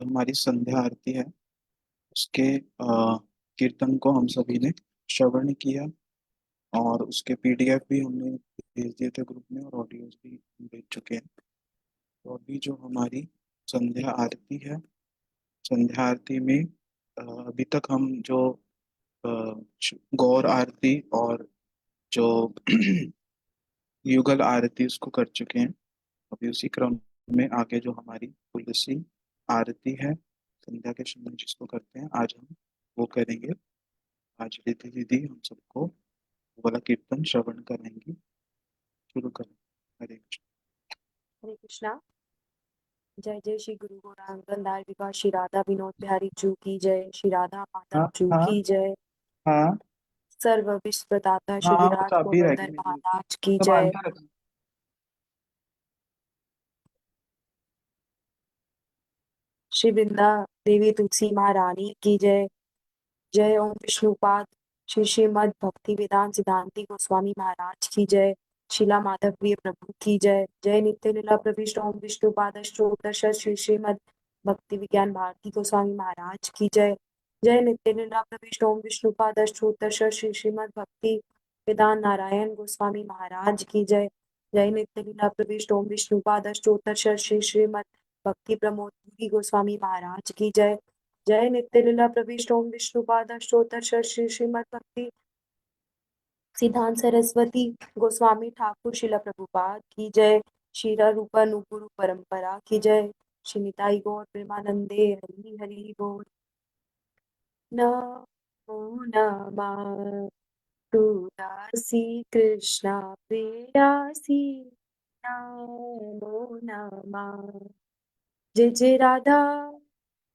हमारी संध्या आरती है उसके कीर्तन को हम सभी ने श्रवण किया। और उसके पीडीएफ भी हमने भेज दिए थे ग्रुप में और ऑडियोज भी भेज चुके हैं। तो अभी जो हमारी संध्या आरती है, संध्या आरती में अभी तक हम जो अ, गौर आरती और जो युगल आरती उसको कर चुके हैं। अभी उसी क्रम में आगे जो हमारी तुलसी आरती है संध्या के समय जिसको करते हैं, आज हम वो करेंगे। आज रिद्धि दीदी हम सबको वो वाला कीर्तन श्रवण कराएंगी। शुरू करें। हरे कृष्ण। हरे कृष्णा। जय जय श्री गुरु गौरांग विकास श्री राधा विनोद बिहारी जू की जय। श्री राधा माधव हाँ जू हाँ की जय। हाँ सर्व विश्व प्रदाता श्री हाँ, वो विराट चाबी रह गई गोवर्धन मेरी, महाराज की संभाल जय। के रखना। श्री वृंदा देवी तुलसी महारानी की जय। जय ओम विष्णुपाद श्री श्रीमद भक्ति वेदांत सिद्धांति गोस्वामी महाराज की जय। शीला माधव प्रिय प्रभु की जय। जय नित्य लीला प्रविष्ट ओम विष्णुपाद अष्टोत्तर श्री श्रीमद भक्ति विज्ञान भारती गोस्वामी महाराज की जय। जय नित्य लीला प्रविष्ट ओम विष्णुपाद अष्टोत्तर श्री श्रीमद भक्ति वेदांत नारायण गोस्वामी महाराज की जय। जय नित्य लीला प्रविष्ट ओम विष्णुपाद अष्टोत्तर श्री श्रीमद भक्ति प्रमोद पुरी गोस्वामी महाराज की जय। जय नित्य लीला प्रविष्ट ओम विष्णुपाद अष्टोत्तर श्री श्रीमद भक्ति सिद्धांत सरस्वती गोस्वामी ठाकुर शिला प्रभुपाद की जय। शीला रूपा नुपुरु परंपरा की जय। श्री निताई गौर प्रेमानंदे हरि हरि बोल। नमो नमः तुलसी कृष्णा प्रेयसी। नमो नमः जय जय राधा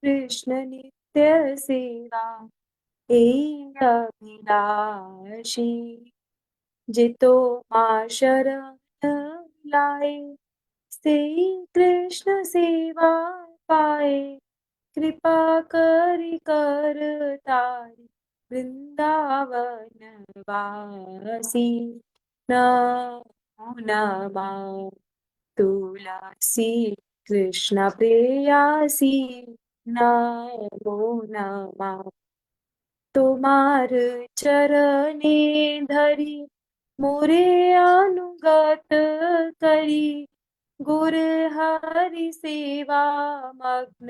कृष्ण नित्य सेवा हे अभिलाषी। जितो मां शरण लाए से कृष्ण सेवा पाए। कृपा करि कर तारी वृंदावन वासी। नमो नमः तुलसी कृष्ण प्रेयसी। नमो नमः तुम्हार चरणे धरी मोरे अनुगत करी। गुर हरि सेवा मग्न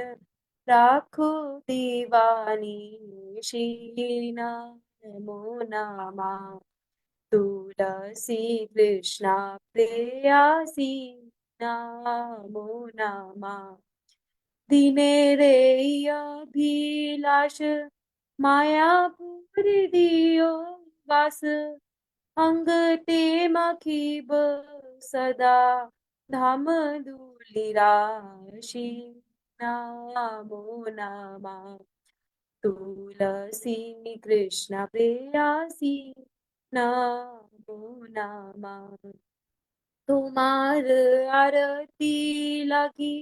राखो दीवानी। श्री नमो नमः तुलसी कृष्णा प्रेयसी। नमो नमः दिने रे अभिलाष मायापुर दियो वास। अंग ते मखीब सदा धाम धूलि राशि। नमो नमः तुलसी कृष्ण प्रेयसी। नमो नमः तुम्हार आरती लगी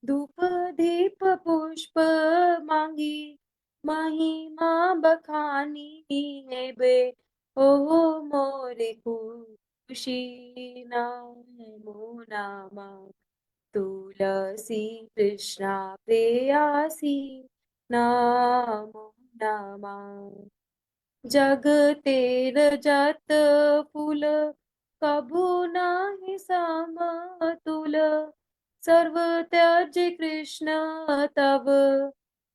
धूप दीप पुष्प मांगी। महिमा बखानी है बे ओ मोरे खुशी। नमो नमः तुलसी कृष्णा प्रेयसी। नमो नमः जग तेर जत फूल कभू नाही समतुल। सर्व त्यज कृष्ण तव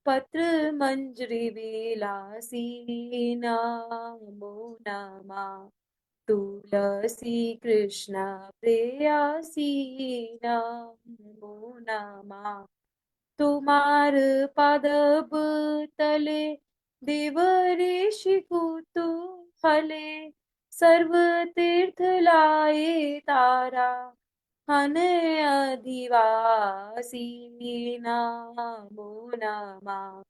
पत्र मंजरी विलासी। नमो नमः तुलसी कृष्ण प्रेयसी। नमो नमः तुम्हार पादप तले देव ऋषि कुतूहले। सर्व तीर्थ लाए तारा हन अधिवासी। नमो नमः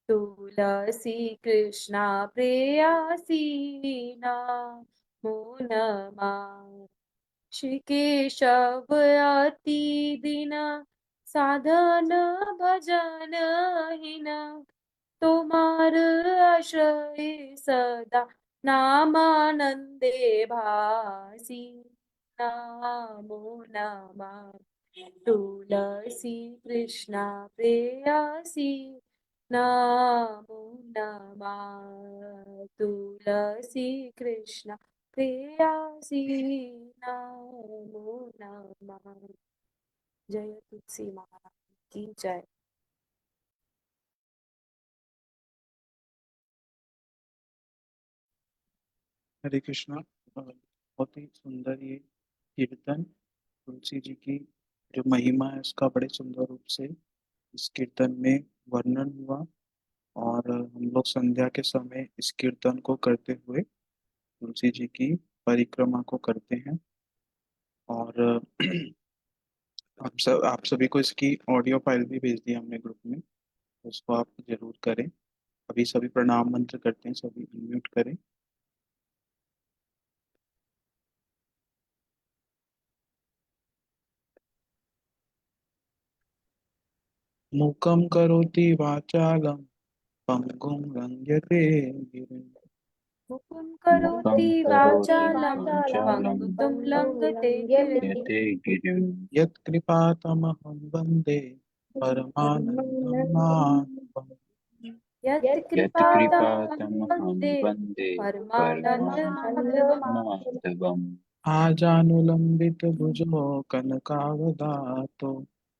तुलसी कृष्णा प्रेयसी। नमो नमः श्री केशव अति दिन साधन भजन हीन। तुम्हार आश्रय सदा नामानंदे भासी। नमो नमः तुलसी कृष्णा प्रेयसी नमो नमः। तुलसी कृष्णा प्रेयसी नमो नमः। जय तुलसी महाराज की जय। हरे कृष्णा। बहुत ही सुंदर ये कीर्तन तुलसी जी की जो महिमा है उसका बड़े सुंदर रूप से इस कीर्तन में वर्णन हुआ। और हम लोग संध्या के समय इस कीर्तन को करते हुए तुलसी जी की परिक्रमा को करते हैं। और आप सभी को इसकी ऑडियो फाइल भी भेज दी हमने ग्रुप में, तो उसको आप जरूर करें। अभी सभी प्रणाम मंत्र करते हैं, सभी अनम्यूट करें। मूकं करोति वाचालं पंगुं लंघ्यते गिरिं। मुकुं मुखं करोति करोति वाचालं वाचालं पंगुं लङ्घते गिरिं। यते गिरिं यत्कृपातमहं वन्दे परमानन्दं माधवम्। यत्कृपातमहं यत्कृपातमहं वन्दे वन्दे परमानन्दमाधवम्। परमानन्दमाधवम्। आजानुलम्बितभुजो कनकावदातो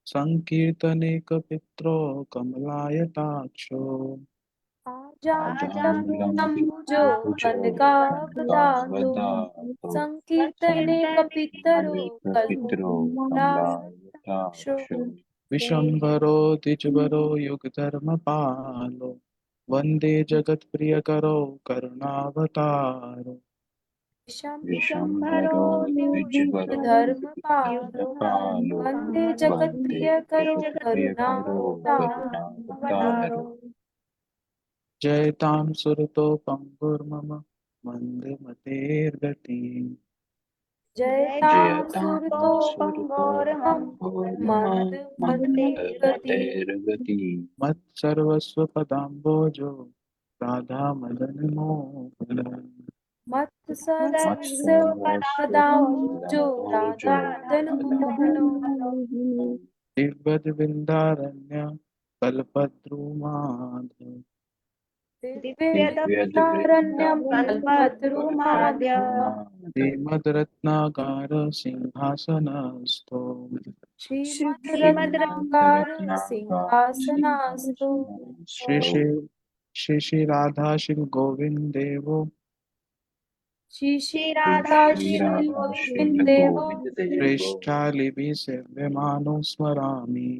सङ्कीर्तनेकपित्रो कमलायताक्षो। आजानुलम्बुजो आजानुलम्बितभुजो कनकावदातो कनकावदातो सङ्कीर्तने कपितरो सङ्कीर्तनेकपितरो कमलायताक्षो। कमलायताक्षो। विशम्भरो द्विजवरो युगधर्मपालो वन्दे जगत्प्रियकरो करुणावतारो। विशम्भरो द्विजवरो धर्मपालो युगधर्मपालो वन्दे वन्दे जगत्प्रियकरो जगत्प्रियकरो करुणावतारो। करुणावतारो। जयतां सुरतो पङ्गुर्मम मन्दमतेर्गतिम्। जयतां जयतां सुरतो सुरतो पङ्गुर्मं पङ्गुर्मम मन्दमतेर्गति। मन्दमतेर्गति। मत्सर्वस्वपदाम्बोजो राधामदनमोहन। मत्सर्वस्य पदाम्बुजो मत्सर्वस्वपदाम्बोजो राधा मदन मोहनो। राधामदनमोहनो। दिव्यद्वृन्दारण्य कल्पद्रुमाधव। दिव्यवृन्दारण्यं कल्पतरुमाद्य। दिव्यद्वृन्दारण्यकल्पद्रुमाः श्रीमद्रत्नागार सिंहासनस्थो श्रीमद्रत्नाकर सिंहासनास्तो। श्री श्रीमद्रत्नागारसिंहासनस्थो। श्री श्री श्री राधा श्री गोविंद देवो श्री श्री राधा श्री श्री राधा गोविंद श्री देवो गोविंद देवो पृष्ठालिभि सेव्यमानो स्मरामि।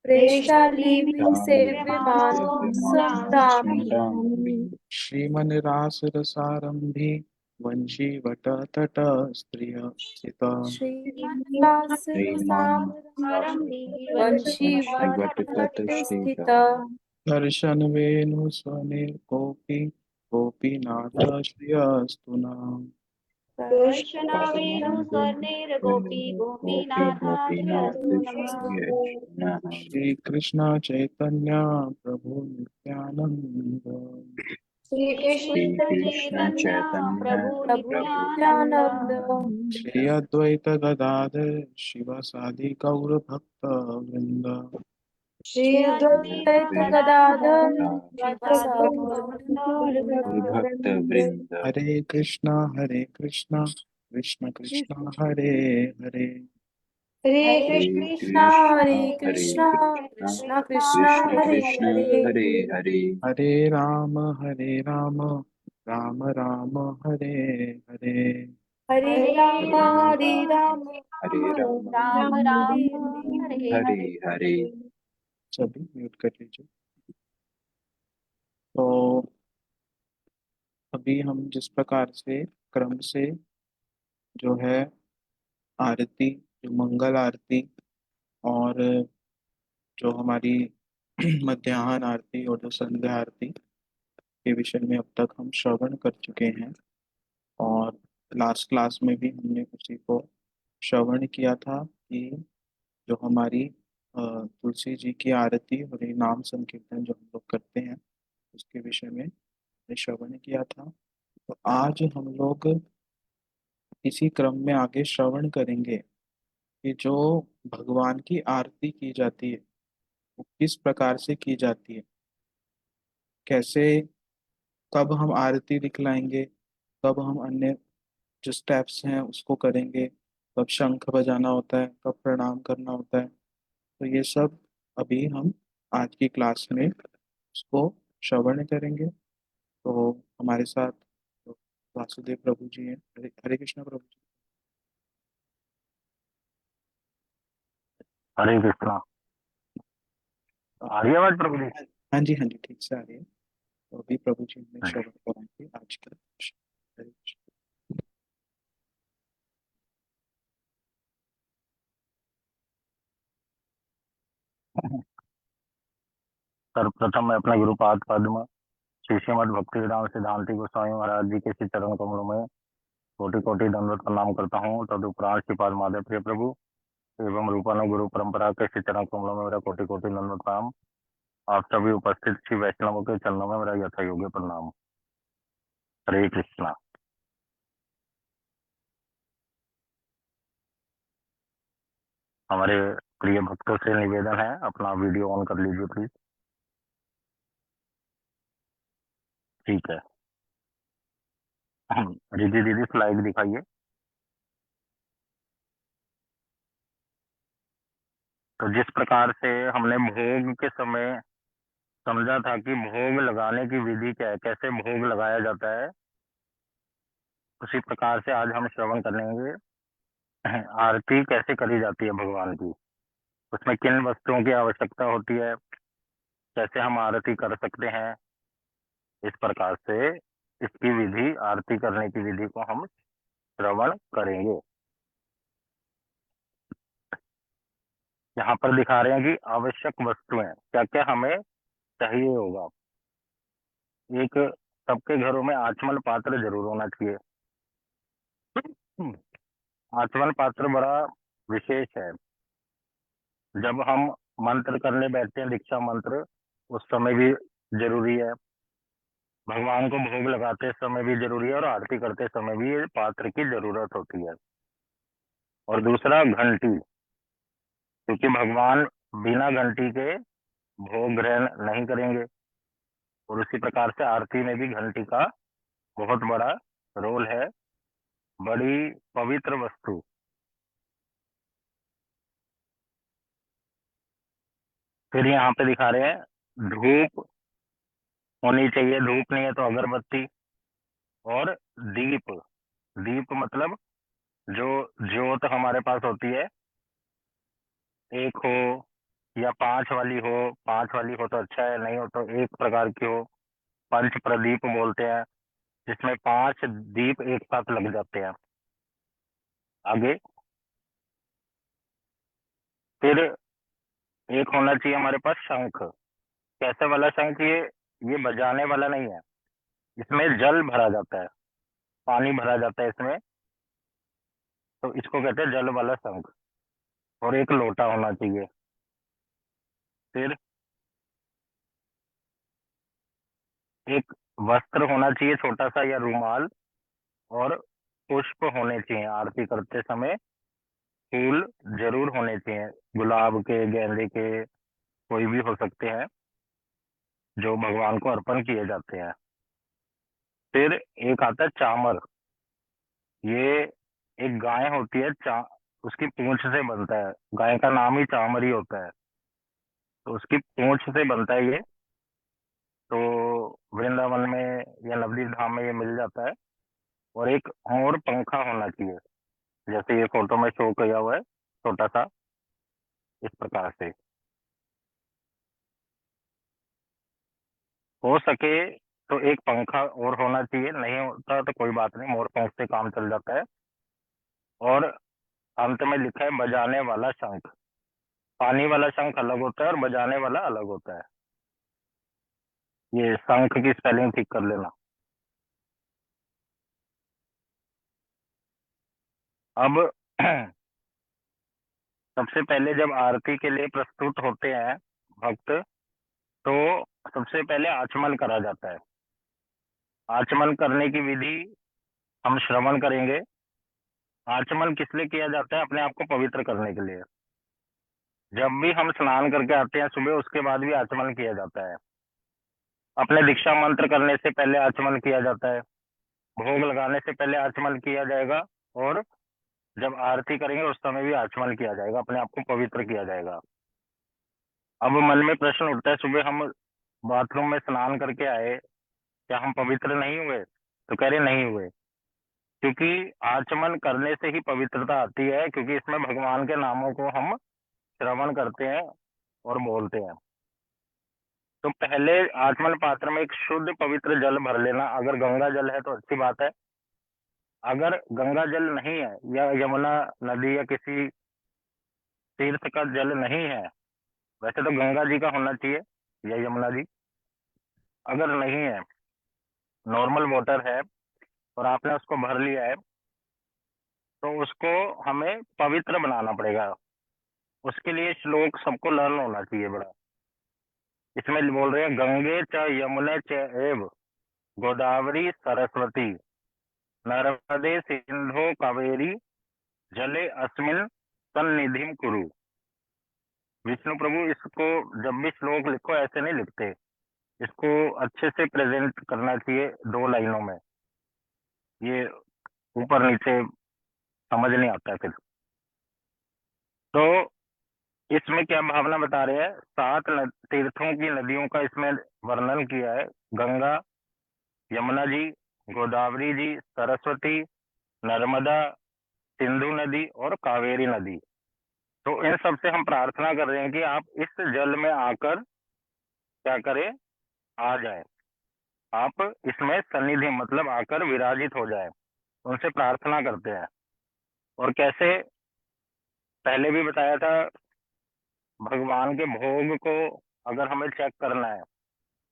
प्रेष्ठालिभि चालीभिः सेव्यमानो सेव्यमानं स्मरामि। स्मरामि। श्रीमन्रासरसारम्भि वंशीवटतटस्त्रिय स्थिता। श्रीमान् श्रीमन्वासरसारम्भि वंशीवटतटे वंशीवटतटस्थितः स्थितः। दर्शन वेणु स्वनिर्कोपि गोपीनाथ श्रियस्तु नाम। गोपी गोपीनाथ श्री नमः। श्री कृष्ण चैतन्य प्रभु नित्यानंद श्री कृष्ण चैतन्य प्रभु प्रभु नित्यानंद। श्री अद्वैत गदाधर शिवासादि गौर भक्त वृंद। श्री श्री अद्वैत अद्वैत गदाधर गदाधर शिवासादि गौरभक्त भक्त वृंद। वृंद। हरे कृष्णा कृष्ण कृष्ण हरे हरे हरे हरे हरे कृष्णा कृष्णा कृष्ण कृष्ण कृष्ण हरे कृष्ण हरे। हरे हरे। हरे राम राम राम हरे हरे। हरे राम हरे हरे राम हरे राम राम हरे हरे। हरे हरे। सभी म्यूट कर लीजिए। तो अभी हम जिस प्रकार से क्रम से जो है आरती, जो मंगल आरती और जो हमारी मध्याह्न आरती और जो संध्या आरती के विषय में अब तक हम श्रवण कर चुके हैं। और लास्ट क्लास में भी हमने उसी को श्रवण किया था कि जो हमारी तुलसी जी की आरती और ये नाम संकीर्तन जो हम लोग करते हैं उसके विषय में हमने श्रवण किया था। तो आज हम लोग इसी क्रम में आगे श्रवण करेंगे कि जो भगवान की आरती की जाती है वो किस प्रकार से की जाती है, कैसे, कब हम आरती दिखलाएंगे, कब हम अन्य जो स्टेप्स हैं उसको करेंगे, कब शंख बजाना होता है, कब प्रणाम करना होता है। तो ये सब अभी हम आज की क्लास में उसको श्रवण करेंगे। तो हमारे साथ वासुदेव प्रभु जी हैं। हरे हरे कृष्णा प्रभु जी। हरे कृष्णा। आ रही है आवाज प्रभु जी? हाँ जी, हाँ जी, ठीक से आ रही है। तो अभी प्रभु जी हमें हाँ। श्रवण कराएंगे आज का। हरे कृष्ण। सर्वप्रथम मैं अपने गुरुपाद पद्म श्री श्रीमद् भक्ति वेदांत सिद्धांति गोस्वामी महाराज जी के श्री चरण कमलों में कोटि कोटि दंडवत प्रणाम करता हूँ। तदुपरांत श्रीपाद माधव प्रिय प्रभु एवं रूपानु गुरु परंपरा के श्री चरण कमलों में मेरा कोटि कोटि दंडवत प्रणाम। आप सभी उपस्थित श्री वैष्णवों के चरणों में मेरा यथा योग्य प्रणाम। हरे कृष्णा। हमारे प्रिय भक्तों से निवेदन है, अपना वीडियो ऑन कर लीजिए प्लीज। ठीक है। रिद्धि दीदी स्लाइड दिखाइए। तो जिस प्रकार से हमने भोग के समय समझा था कि भोग लगाने की विधि क्या है, कैसे भोग लगाया जाता है, उसी प्रकार से आज हम श्रवण करेंगे आरती कैसे करी जाती है भगवान की, उसमें किन वस्तुओं की आवश्यकता होती है, कैसे हम आरती कर सकते हैं। इस प्रकार से इसकी विधि, आरती करने की विधि को हम श्रवण करेंगे। यहाँ पर दिखा रहे हैं कि आवश्यक वस्तुएं क्या क्या हमें चाहिए होगा। एक, सबके घरों में आचमन पात्र जरूर होना चाहिए। आचमन पात्र बड़ा विशेष है। जब हम मंत्र करने बैठते हैं, दीक्षा मंत्र, उस समय भी जरूरी है। भगवान को भोग लगाते समय भी जरूरी है और आरती करते समय भी ये पात्र की जरूरत होती है। और दूसरा, घंटी, क्योंकि भगवान बिना घंटी के भोग ग्रहण नहीं करेंगे। और उसी प्रकार से आरती में भी घंटी का बहुत बड़ा रोल है। बड़ी पवित्र वस्तु। फिर यहाँ पे दिखा रहे हैं धूप होनी चाहिए, धूप नहीं है तो अगरबत्ती। और दीप, दीप मतलब जो ज्योत हमारे पास होती है, एक हो या पांच वाली हो, पांच वाली हो तो अच्छा है, नहीं हो तो एक प्रकार की हो। पंच प्रदीप बोलते हैं, जिसमें पांच दीप एक साथ लग जाते हैं। आगे फिर एक होना चाहिए हमारे पास शंख। कैसे वाला शंख? ये बजाने वाला नहीं है, इसमें जल भरा जाता है, पानी भरा जाता है इसमें, तो इसको कहते हैं जल वाला शंख। और एक लोटा होना चाहिए। फिर एक वस्त्र होना चाहिए, छोटा सा, या रुमाल। और पुष्प होने चाहिए। आरती करते समय फूल जरूर होने चाहिए, गुलाब के, गेंदे के, कोई भी हो सकते हैं जो भगवान को अर्पण किए जाते हैं। फिर एक आता है चामर। ये एक गाय होती है, उसकी पूंछ से बनता है। गाय का नाम ही चामर ही होता है, तो उसकी पूंछ से बनता है ये। तो वृंदावन में या नवदीप धाम में ये मिल जाता है। और एक और पंखा होना चाहिए, जैसे ये फोटो में शो किया हुआ है, छोटा सा, इस प्रकार से। हो सके तो एक पंखा और होना चाहिए, नहीं होता तो कोई बात नहीं, मोर पंख से काम चल जाता है। और अंत में लिखा है बजाने वाला शंख। पानी वाला शंख अलग होता है और बजाने वाला अलग होता है। ये शंख की स्पेलिंग ठीक कर लेना। अब सबसे पहले जब आरती के लिए प्रस्तुत होते हैं भक्त, तो सबसे पहले आचमन करा जाता है। आचमन करने की विधि हम श्रवण करेंगे। आचमन किस लिए किया जाता है? अपने आप को पवित्र करने के लिए। जब भी हम स्नान करके आते हैं सुबह, उसके बाद भी आचमन किया जाता है। अपने दीक्षा मंत्र करने से पहले आचमन किया जाता है। भोग लगाने से पहले आचमन किया जाएगा, और जब आरती करेंगे उस समय भी आचमन किया जाएगा, अपने आप को पवित्र किया जाएगा। अब मन में प्रश्न उठता है, सुबह हम बाथरूम में स्नान करके आए, क्या हम पवित्र नहीं हुए? तो कह रहे नहीं हुए, क्योंकि आचमन करने से ही पवित्रता आती है, क्योंकि इसमें भगवान के नामों को हम श्रवण करते हैं और बोलते हैं। तो पहले आचमन पात्र में एक शुद्ध पवित्र जल भर लेना। अगर गंगा जल है तो अच्छी बात है, अगर गंगा जल नहीं है या यमुना नदी या किसी तीर्थ का जल नहीं है, वैसे तो गंगा जी का होना चाहिए या यमुना जी, अगर नहीं है, नॉर्मल वाटर है और आपने उसको भर लिया है, तो उसको हमें पवित्र बनाना पड़ेगा। उसके लिए श्लोक सबको लर्न होना चाहिए बड़ा। इसमें बोल रहे हैं, गंगे च यमुने च एव गोदावरी सरस्वती नर्मदे सिंधु कावेरी जले अस्मिन सन्निधिम कुरु। विष्णु प्रभु इसको जब भी श्लोक लिखो ऐसे नहीं लिखते, इसको अच्छे से प्रेजेंट करना चाहिए 2 लाइनों में। ये ऊपर नीचे समझ नहीं आता फिर। तो इसमें क्या भावना बता रहे हैं? 7 तीर्थों की नदियों का इसमें वर्णन किया है। गंगा, यमुना जी, गोदावरी जी, सरस्वती, नर्मदा, सिंधु नदी और कावेरी नदी। तो इन सब से हम प्रार्थना कर रहे हैं कि आप इस जल में आकर क्या करें, आ जाए, आप इसमें सन्निधि मतलब आकर विराजित हो जाए। उनसे प्रार्थना करते हैं। और कैसे? पहले भी बताया था, भगवान के भोग को अगर हमें चेक करना है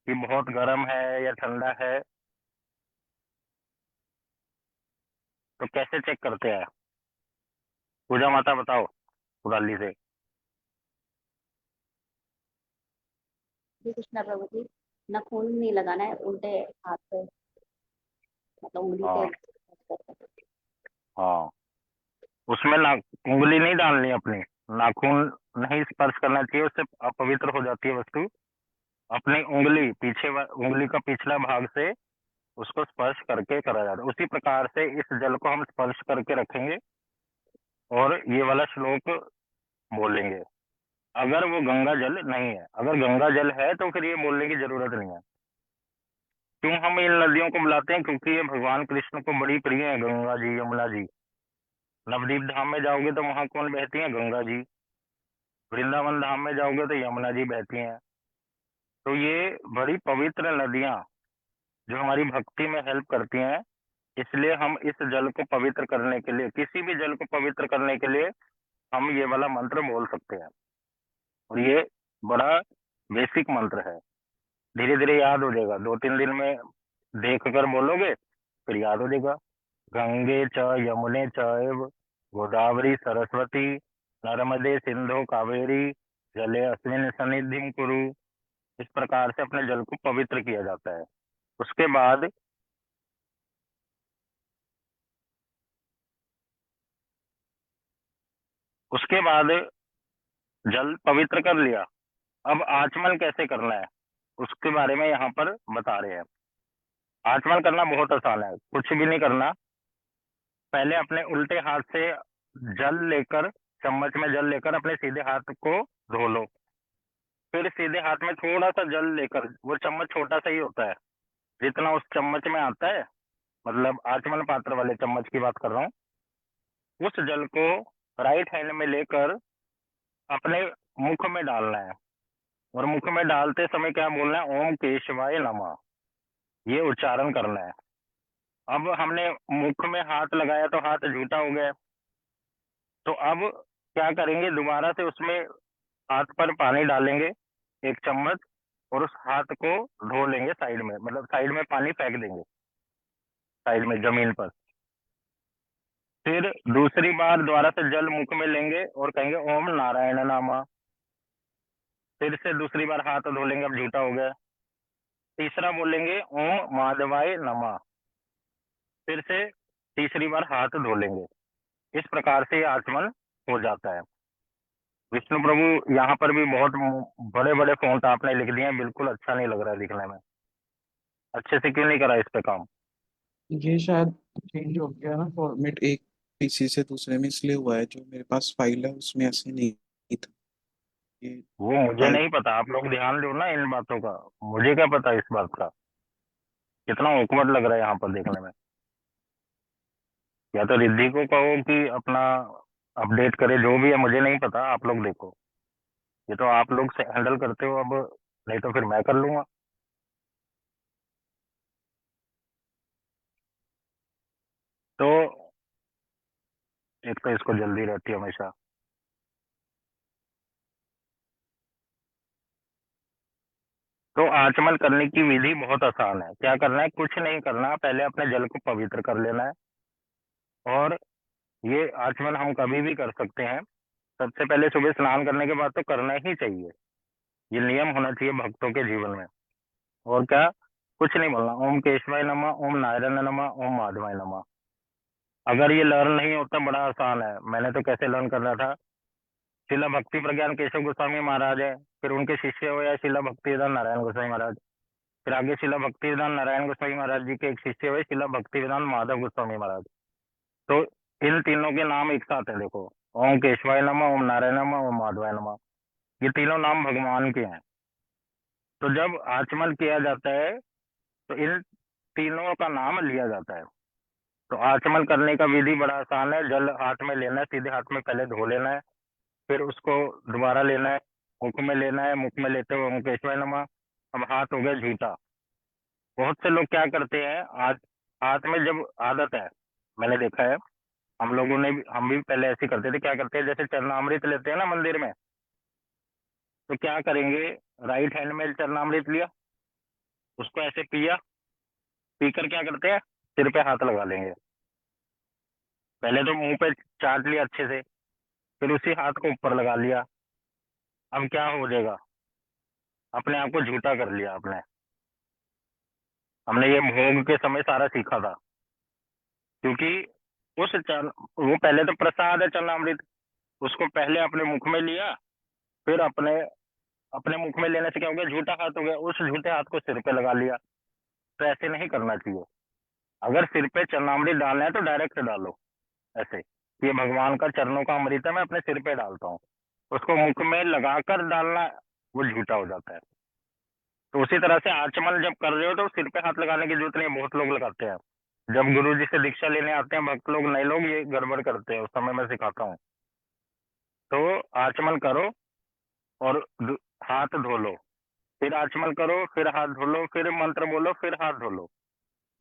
कि बहुत गर्म है या ठंडा है, तो कैसे चेक करते हैं? पूजा माता बताओ कुराली से। श्री कृष्णा प्रभु जी, नाखून नहीं लगाना है, उल्टे हाथ पे मतलब उंगली हाँ पे। हाँ, उसमें ना उंगली नहीं डालनी अपनी, नाखून नहीं स्पर्श करना चाहिए, उससे अपवित्र हो जाती है वस्तु। अपनी उंगली उंगली का पिछला भाग से उसको स्पर्श करके करा जाता है। उसी प्रकार से इस जल को हम स्पर्श करके रखेंगे और ये वाला श्लोक बोलेंगे। अगर वो गंगा जल नहीं है, अगर गंगा जल है तो फिर ये बोलने की जरूरत नहीं है। क्यों हम इन नदियों को बुलाते हैं? क्योंकि ये भगवान कृष्ण को बड़ी प्रिय है, गंगा जी, यमुना जी। नवदीप धाम में जाओगे तो वहां कौन बहती है? गंगा जी। वृंदावन धाम में जाओगे तो यमुना जी बहती हैं। तो ये बड़ी पवित्र नदियां जो हमारी भक्ति में हेल्प करती हैं, इसलिए हम इस जल को पवित्र करने के लिए, किसी भी जल को पवित्र करने के लिए हम ये वाला मंत्र बोल सकते हैं। और ये बड़ा बेसिक मंत्र है, धीरे धीरे याद हो जाएगा। 2-3 दिन में देख कर बोलोगे फिर याद हो जाएगा। गंगे च यमुने चैव गोदावरी सरस्वती नर्मदे सिंधु कावेरी जले अस्मिन् सन्निधिं कुरु। इस प्रकार से अपने जल को पवित्र किया जाता है। उसके बाद उसके बाद जल पवित्र कर लिया, अब आचमन कैसे करना है उसके बारे में यहाँ पर बता रहे हैं। आचमन करना बहुत आसान है, कुछ भी नहीं करना। पहले अपने उल्टे हाथ से जल लेकर, चम्मच में जल लेकर अपने सीधे हाथ को धो लो। फिर सीधे हाथ में थोड़ा सा जल लेकर, वो चम्मच छोटा सा ही होता है, जितना उस चम्मच में आता है, मतलब आचमन पात्र वाले चम्मच की बात कर रहा हूँ, उस जल को राइट हैंड में लेकर अपने मुख में डालना है। और मुख में डालते समय क्या बोलना है? ओम केशवाय नमः, ये उच्चारण करना है। अब हमने मुख में हाथ लगाया तो हाथ झूठा हो गया, तो अब क्या करेंगे? दोबारा से उसमें हाथ पर पानी डालेंगे 1 चम्मच, और उस हाथ को धो लेंगे साइड में, मतलब साइड में पानी फेंक देंगे, साइड में जमीन पर। फिर दूसरी बार दोबारा से जल मुख में लेंगे और कहेंगे ओम नारायण नामा। फिर से दूसरी बार हाथ धो लेंगे, अब झूठा हो गया। तीसरा बोलेंगे ओम माधवाय नमः। फिर से तीसरी बार हाथ धो लेंगे। इस प्रकार से आचमन हो जाता है। विष्णु प्रभु यहाँ पर भी बहुत बड़े बड़े फॉन्ट आपने लिख दिए हैं, बिल्कुल अच्छा नहीं लग रहा है दिखने में। अच्छे से क्यों नहीं करा इस पे काम? ये शायद चेंज हो गया ना फॉर्मेट, एक पीसी से दूसरे में, इसलिए हुआ है। जो मेरे पास फाइल है उसमें ऐसे नहीं था ये वो मुझे फाइल। नहीं पता, आप लोग ध्यान दो ना इन बातों का, मुझे क्या पता इस बात का। कितना awkward लग रहा है यहाँ पर देखने में। या तो रिद्धि को कहो कि अपना अपडेट करे, जो भी है मुझे नहीं पता, आप लोग देखो। ये तो आप लोग से हैंडल करते हो अब, नहीं तो फिर मैं कर लूंगा। तो एक तो इसको जल्दी रहती है हमेशा। तो आचमन करने की विधि बहुत आसान है। क्या करना है? कुछ नहीं करना, पहले अपने जल को पवित्र कर लेना है। और ये आचमन हम कभी भी कर सकते हैं। सबसे पहले सुबह स्नान करने के बाद तो करना ही चाहिए, ये नियम होना चाहिए भक्तों के जीवन में। और क्या, कुछ नहीं बोलना, ओम केशवाय नमः, ओम नारायण नमः, ओम माधवाय नमः। अगर ये लर्न नहीं होता, बड़ा आसान है, मैंने तो कैसे लर्न कर रहा था। शिला भक्ति प्रज्ञान केशव गोस्वामी महाराज है, फिर उनके शिष्य हुए शिला भक्तिवेदांत नारायण गोस्वामी महाराज, फिर आगे शिला भक्तिवेदांत नारायण गोस्वामी महाराज जी के एक शिष्य हुए शिला भक्तिवेदांत माधव गोस्वामी महाराज। तो इन तीनों के नाम एक साथ है, देखो, ओम केशवाय नमः, ओम नारायण नमः, ओम माधवाय नमः। ये तीनों नाम भगवान के हैं। तो जब आचमन किया जाता है तो इन तीनों का नाम लिया जाता है। तो आचमन करने का विधि बड़ा आसान है। जल हाथ में लेना है, सीधे हाथ में पहले धो लेना है, फिर उसको दोबारा लेना है, मुख में लेना है, मुख में लेते हुए ओम केशवाय नमः। अब हाथ हो गया झूठा। बहुत से लोग क्या करते हैं, आज हाथ में जब आदत है, मैंने देखा है, हम लोगों ने भी, हम भी पहले ऐसे करते थे। क्या करते हैं, जैसे चरणामृत लेते हैं ना मंदिर में, तो क्या करेंगे, राइट हैंड में चरणामृत लिया, उसको ऐसे पिया, पीकर क्या करते हैं, सिर पे हाथ लगा लेंगे। पहले तो मुंह पे चाट लिया अच्छे से, फिर उसी हाथ को ऊपर लगा लिया। अब क्या हो जाएगा, अपने आप को झूठा कर लिया आपने। हमने ये भोग के समय सारा सीखा था, क्योंकि उस चरण, वो पहले तो प्रसाद है चरणामृत, उसको पहले अपने मुख में लिया, फिर अपने अपने मुख में लेने से क्या हो गया, झूठा हाथ हो गया, उस झूठे हाथ को सिर पे लगा लिया। तो ऐसे नहीं करना चाहिए। अगर सिर पे चरणामृत डालना है तो डायरेक्ट डालो, ऐसे, ये भगवान का चरणों का अमृत है, मैं अपने सिर पे डालता हूँ। उसको मुख में लगाकर डालना, वो झूठा हो जाता है। तो उसी तरह से आचमन जब कर रहे हो तो सिर पे हाथ लगाने की जरूरत नहीं है, बहुत लोग लगाते हैं। जब गुरु जी से दीक्षा लेने आते हैं भक्त लोग, नए लोग, ये गड़बड़ करते हैं, उस समय मैं सिखाता हूँ। तो आचमन करो और हाथ धो लो, फिर आचमन करो, फिर हाथ धो लो, फिर मंत्र बोलो, फिर हाथ धो लो।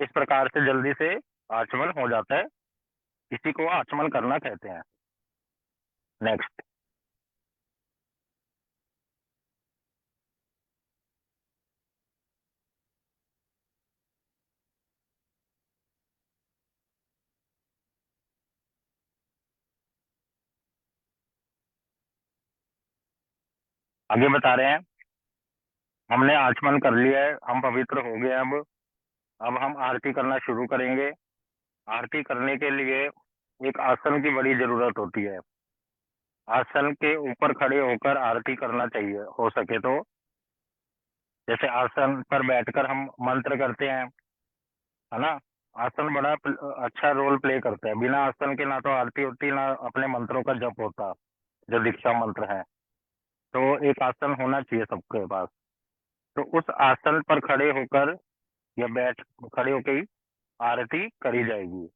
इस प्रकार से जल्दी से आचमन हो जाता है। इसी को आचमन करना कहते हैं। नेक्स्ट। आगे बता रहे हैं, हमने आचमन कर लिया है, हम पवित्र हो गए। अब हम आरती करना शुरू करेंगे। आरती करने के लिए एक आसन की बड़ी जरूरत होती है। आसन के ऊपर खड़े होकर आरती करना चाहिए, हो सके तो। जैसे आसन पर बैठकर हम मंत्र करते हैं, है ना, आसन बड़ा अच्छा रोल प्ले करता है। बिना आसन के ना तो आरती होती, ना अपने मंत्रों का जप होता, जो दीक्षा मंत्र है। तो एक आसन होना चाहिए सबके पास। तो उस आसन पर खड़े होकर या बैठ खड़े होकर ही आरती करी जाएगी।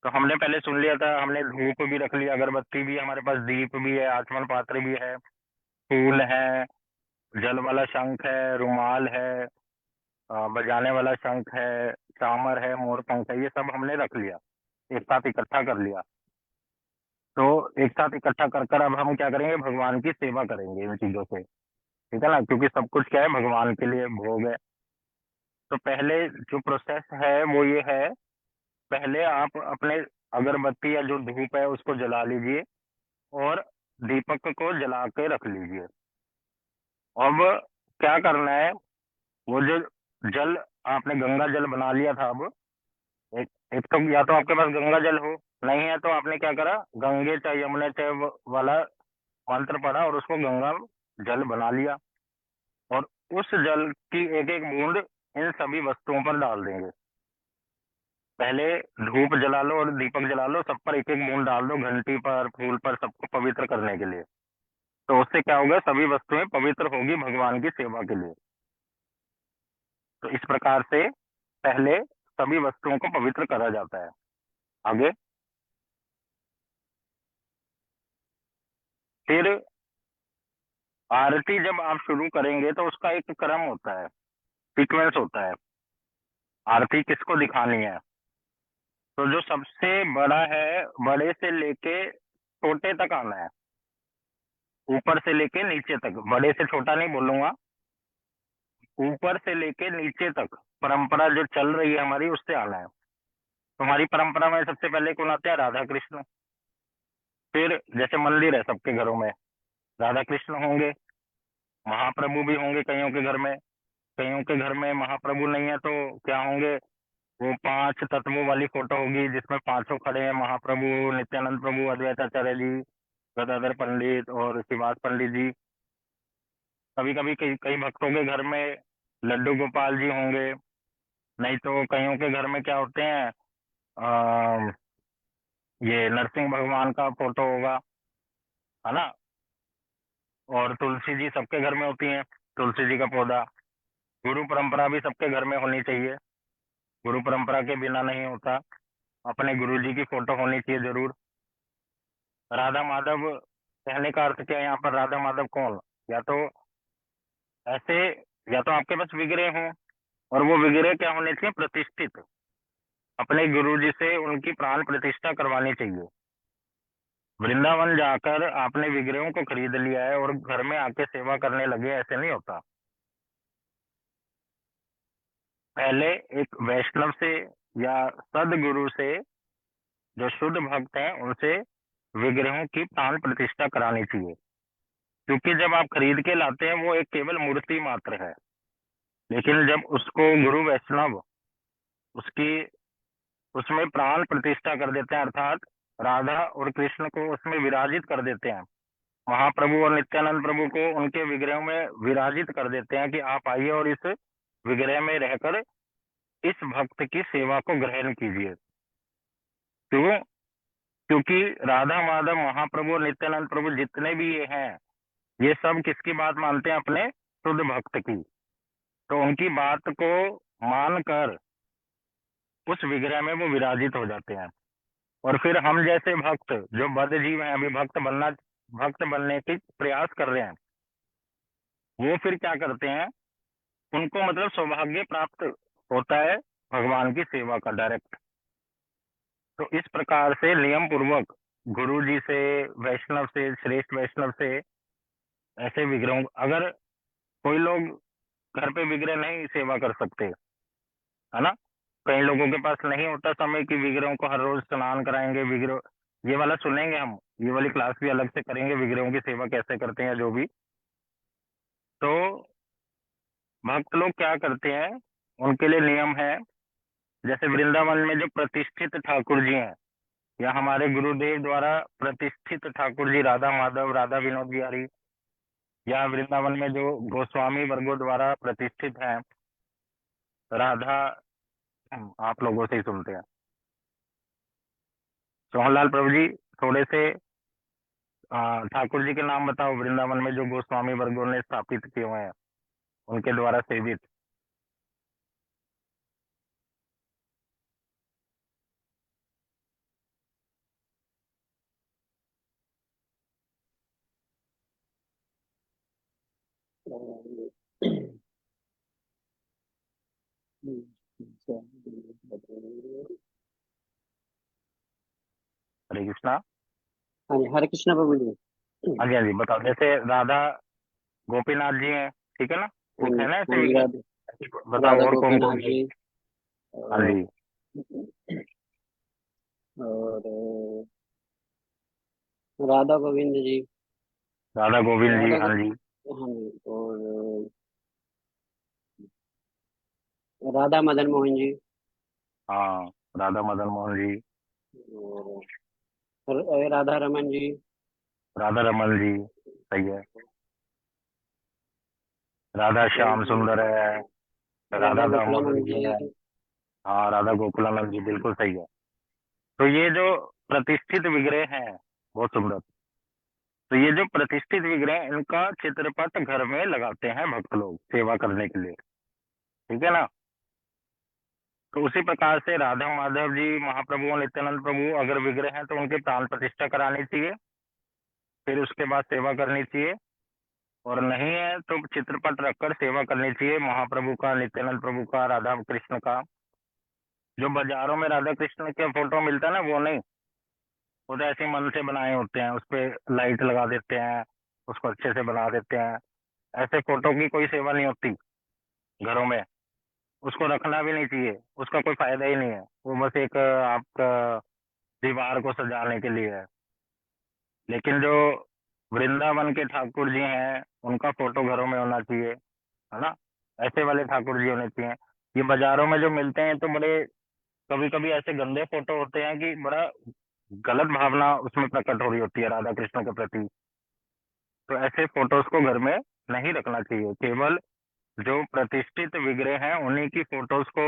तो हमने पहले सुन लिया था, हमने धूप भी रख लिया, अगरबत्ती भी, हमारे पास दीप भी है, आचमन पात्र भी है, फूल है, जल वाला शंख है, रुमाल है, बजाने वाला शंख है, चामर है, मोर पंख है, ये सब हमने रख लिया, एक साथ इकट्ठा कर लिया। तो एक साथ इकट्ठा कर कर अब हम क्या करेंगे, भगवान की सेवा करेंगे इन चीजों से। ठीक है ना, क्योंकि सब कुछ क्या है, भगवान के लिए भोग है। तो पहले जो प्रोसेस है वो ये है, पहले आप अपने अगरबत्ती या जो धूप है उसको जला लीजिए और दीपक को जला के रख लीजिए। अब क्या करना है, वो जो जल आपने गंगा जल बना लिया था, अब एक एक तो या तो आपके पास गंगा जल हो, नहीं है तो आपने क्या करा, गंगे चाहे यमुने चाहे वाला मंत्र पढ़ा और उसको गंगा जल बना लिया, और उस जल की एक एक बूंद इन सभी वस्तुओं पर डाल देंगे। पहले धूप जला लो और दीपक जला लो, सब पर एक एक बूंद डाल दो, घंटी पर, फूल पर, सबको पवित्र करने के लिए। तो उससे क्या होगा, सभी वस्तुएं पवित्र होगी भगवान की सेवा के लिए। तो इस प्रकार से पहले सभी वस्तुओं को पवित्र करा जाता है। आगे फिर आरती जब आप शुरू करेंगे तो उसका एक क्रम होता है, सीक्वेंस होता है। आरती किसको दिखानी है, तो जो सबसे बड़ा है, बड़े से लेके छोटे तक आना है, ऊपर से लेके नीचे तक। बड़े से छोटा नहीं बोलूंगा, ऊपर से लेके नीचे तक परंपरा जो चल रही है हमारी, उससे आना है। तुम्हारी परंपरा में सबसे पहले कौन आते हैं, राधा कृष्ण। फिर जैसे मंदिर है सबके घरों में, राधा कृष्ण होंगे, महाप्रभु भी होंगे कईयों के घर में। कईयों के घर में महाप्रभु नहीं है तो क्या होंगे, वो 5 तत्वों वाली फोटो होगी जिसमें पांचों खड़े हैं, महाप्रभु, नित्यानंद प्रभु, अद्वैताचार्य जी, गदाधर पंडित और शिवास पंडित जी। कभी कभी कई कई भक्तों के घर में लड्डू गोपाल जी होंगे, नहीं तो कईयों के घर में क्या होते हैं, आ, ये नरसिंह भगवान का फोटो होगा, है ना। और तुलसी जी सबके घर में होती है, तुलसी जी का पौधा। गुरु परंपरा भी सबके घर में होनी चाहिए, गुरु परंपरा के बिना नहीं होता। अपने गुरु जी की फोटो होनी चाहिए जरूर। राधा माधव कहने का अर्थ क्या है यहाँ पर, राधा माधव कौन, या तो ऐसे, या तो आपके पास विग्रह हो, और वो विग्रह क्या होने चाहिए, प्रतिष्ठित। अपने गुरु जी से उनकी प्राण प्रतिष्ठा करवानी चाहिए। वृंदावन जाकर आपने विग्रहों को खरीद लिया है और घर में आके सेवा करने लगे, ऐसे नहीं होता। पहले एक वैष्णव से या सदगुरु से, जो शुद्ध भक्त हैं, उनसे विग्रहों की प्राण प्रतिष्ठा करानी चाहिए। क्योंकि जब आप खरीद के लाते हैं वो एक केवल मूर्ति मात्र है, लेकिन जब उसको गुरु वैष्णव उसकी उसमें प्राण प्रतिष्ठा कर देते हैं, अर्थात राधा और कृष्ण को उसमें विराजित कर देते हैं, महाप्रभु और नित्यानंद प्रभु को उनके विग्रह में विराजित कर देते हैं कि आप आइए और इस विग्रह में रहकर इस भक्त की सेवा को ग्रहण कीजिए। क्यों, क्योंकि राधा माधव महाप्रभु और नित्यानंद प्रभु जितने भी ये हैं, ये सब किसकी बात मानते हैं, अपने शुद्ध भक्त की। तो उनकी बात को मानकर उस विग्रह में वो विराजित हो जाते हैं। और फिर हम जैसे भक्त जो बद्ध जीव हैं, अभी भक्त बनने की प्रयास कर रहे हैं, वो फिर क्या करते हैं, उनको मतलब सौभाग्य प्राप्त होता है भगवान की सेवा का डायरेक्ट। तो इस प्रकार से नियम पूर्वक गुरु जी से, वैष्णव से, श्रेष्ठ वैष्णव से ऐसे विग्रहों, अगर कोई लोग घर पे विग्रह नहीं सेवा कर सकते, है ना, कई लोगों के पास नहीं होता समय कि विग्रहों को हर रोज स्नान कराएंगे, विग्रह, ये वाला सुनेंगे हम, ये वाली क्लास भी अलग से करेंगे, विग्रहों की सेवा कैसे करते हैं जो भी। तो भक्त लोग क्या करते हैं, उनके लिए नियम है, जैसे वृंदावन में जो प्रतिष्ठित ठाकुर जी हैं, या हमारे गुरुदेव द्वारा प्रतिष्ठित ठाकुर जी राधा माधव, राधा विनोद बिहारी, या वृंदावन में जो गोस्वामी वर्गों द्वारा प्रतिष्ठित हैं, राधा, आप लोगों से ही सुनते हैं। सोहनलाल प्रभु जी, थोड़े से ठाकुर जी के नाम बताओ वृंदावन में जो गोस्वामी वर्गों ने स्थापित किए हुए हैं, उनके द्वारा सेवित। हरे कृष्णा। हाँ जी, हरे कृष्णा प्रभु जी। हाँ जी, हाँ जी, बताओ। जैसे राधा गोपीनाथ जी हैं, ठीक है ना, एक है ना हाँ ऐसे जी, एक, बताओ राधा और कौन गोपीनाथ कौन है। जी हाँ और जी, राधा गोविंद जी, राधा गोविंद जी, राधा हाँ गो जी, हाँ जी, और राधा मदन मोहन जी। हाँ, राधा मदन मोहन जी, और राधा रमन जी। राधा रमन जी, सही है। राधा श्याम सुंदर है, राधा राधा दामोदर गोकुलानंद जी है। जी। हाँ, राधा गोकुलानंद जी, बिल्कुल सही है। तो ये जो प्रतिष्ठित विग्रह हैं, बहुत सुंदर। तो ये जो प्रतिष्ठित विग्रह हैं, इनका चित्रपट घर में लगाते हैं भक्त लोग सेवा करने के लिए, ठीक है ना। तो उसी प्रकार से राधा माधव जी, महाप्रभु और नित्यानंद प्रभु अगर विग्रह हैं तो उनकी प्राण प्रतिष्ठा करानी चाहिए, फिर उसके बाद सेवा करनी चाहिए। और नहीं है तो चित्रपट रखकर सेवा करनी चाहिए महाप्रभु का, नित्यानंद प्रभु का, राधा कृष्ण का। जो बाजारों में राधा कृष्ण के फोटो मिलता है ना, वो नहीं, वो तो ऐसे मन से बनाए होते हैं, उस पे लाइट लगा देते हैं, उसको अच्छे से बना देते हैं। ऐसे फोटो की कोई सेवा नहीं होती घरों में, उसको रखना भी नहीं चाहिए, उसका कोई फायदा ही नहीं है। वो बस एक आपका दीवार को सजाने के लिए है। लेकिन जो वृंदावन के ठाकुर जी हैं, उनका फोटो घरों में होना चाहिए, है ना। ऐसे वाले ठाकुर जी होने चाहिए। ये बाजारों में जो मिलते हैं तो बड़े कभी कभी ऐसे गंदे फोटो होते हैं कि बड़ा गलत भावना उसमें प्रकट हो रही होती है राधा कृष्ण के प्रति। तो ऐसे फोटोज को घर में नहीं रखना चाहिए। केवल जो प्रतिष्ठित विग्रह हैं उन्हीं की फोटोज को,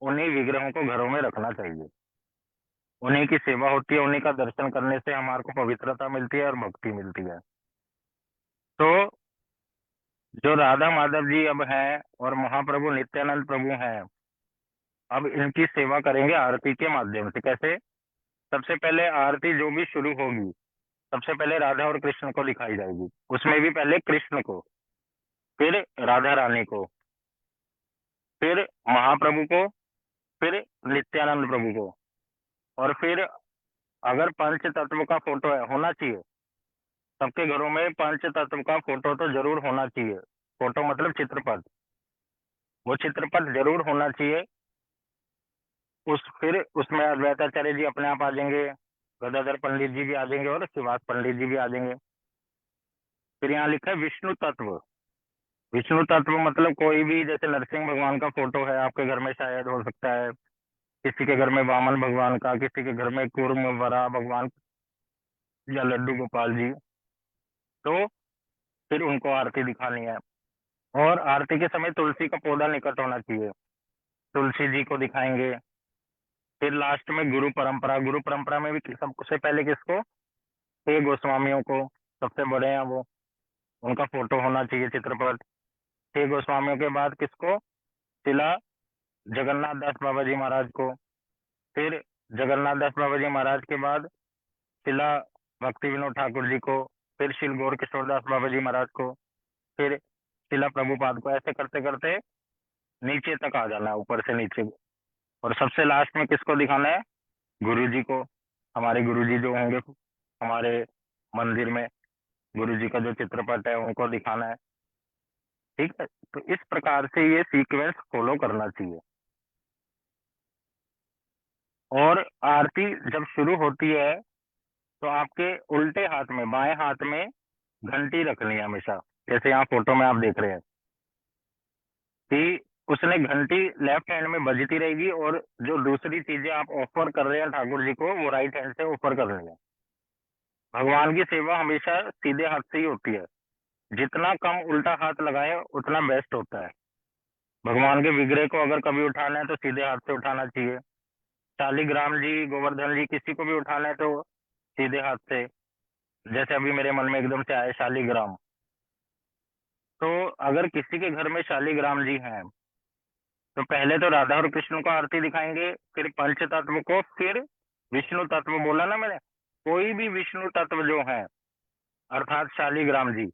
उन्हीं विग्रहों को घरों में रखना चाहिए। उन्हीं की सेवा होती है, उन्हीं का दर्शन करने से हमारे को पवित्रता मिलती है और भक्ति मिलती है। तो जो राधा माधव जी अब हैं और महाप्रभु नित्यानंद प्रभु हैं, अब इनकी सेवा करेंगे आरती के माध्यम से। कैसे? सबसे पहले आरती जो भी शुरू होगी, सबसे पहले राधा और कृष्ण को दिखाई जाएगी। उसमें भी पहले कृष्ण को, फिर राधा रानी को, फिर महाप्रभु को, फिर नित्यानंद प्रभु को, और फिर अगर पंच तत्व का फोटो है, होना चाहिए सबके घरों में, पंच तत्व का फोटो तो जरूर होना चाहिए। फोटो मतलब चित्रपट, वो चित्रपट जरूर होना चाहिए। फिर उसमें अद्वैताचार्य जी अपने आप आ जाएंगे, गदाधर पंडित जी भी आ जाएंगे और श्रीवास पंडित जी भी आ जाएंगे। फिर यहाँ लिखा है विष्णु तत्व। विष्णु तत्व मतलब कोई भी, जैसे नरसिंह भगवान का फोटो है आपके घर में, शायद हो सकता है किसी के घर में वामन भगवान का, किसी के घर में कूर्म वरा भगवान या लड्डू गोपाल जी। तो फिर उनको आरती दिखानी है। और आरती के समय तुलसी का पौधा निकट होना चाहिए, तुलसी जी को दिखाएंगे। फिर लास्ट में गुरु परंपरा, गुरु परंपरा में भी सबसे पहले किसको? 6 गोस्वामियों को, सबसे बड़े हैं वो, उनका फोटो होना चाहिए चित्रपट। 6 गोस्वामियों के बाद किसको? शिला जगन्नाथ दास बाबा जी महाराज को। फिर जगन्नाथ दास बाबा जी महाराज के बाद शिला भक्ति विनोद ठाकुर जी को, फिर शिल गौर किशोर दास बाबा जी महाराज को, फिर शिला प्रभुपाद को। ऐसे करते करते नीचे तक आ जाना है, ऊपर से नीचे। और सबसे लास्ट में किसको दिखाना है? गुरु जी को। हमारे गुरु जी जो होंगे हमारे मंदिर में, गुरु जी का जो चित्रपट है उनको दिखाना है, ठीक है। तो इस प्रकार से ये सीक्वेंस फॉलो करना चाहिए। और आरती जब शुरू होती है तो आपके उल्टे हाथ में, बाएं हाथ में घंटी रखनी है हमेशा। जैसे यहाँ फोटो में आप देख रहे हैं कि उसने घंटी लेफ्ट हैंड में बजती रहेगी, और जो दूसरी चीजें आप ऑफर कर रहे हैं ठाकुर जी को, वो राइट हैंड से ऑफर करनी है। भगवान की सेवा हमेशा सीधे हाथ से ही होती है। जितना कम उल्टा हाथ लगाए उतना बेस्ट होता है। भगवान के विग्रह को अगर कभी उठाना है तो सीधे हाथ से उठाना चाहिए। शालिग्राम जी, गोवर्धन जी, किसी को भी उठाना है तो सीधे हाथ से। जैसे अभी मेरे मन में एकदम से आया शालिग्राम, तो अगर किसी के घर में शालिग्राम जी हैं तो पहले तो राधा और कृष्ण को आरती दिखाएंगे, फिर पंच तत्व को, फिर विष्णु तत्व। बोला ना मैंने, कोई भी विष्णु तत्व जो है, अर्थात शालिग्राम जी,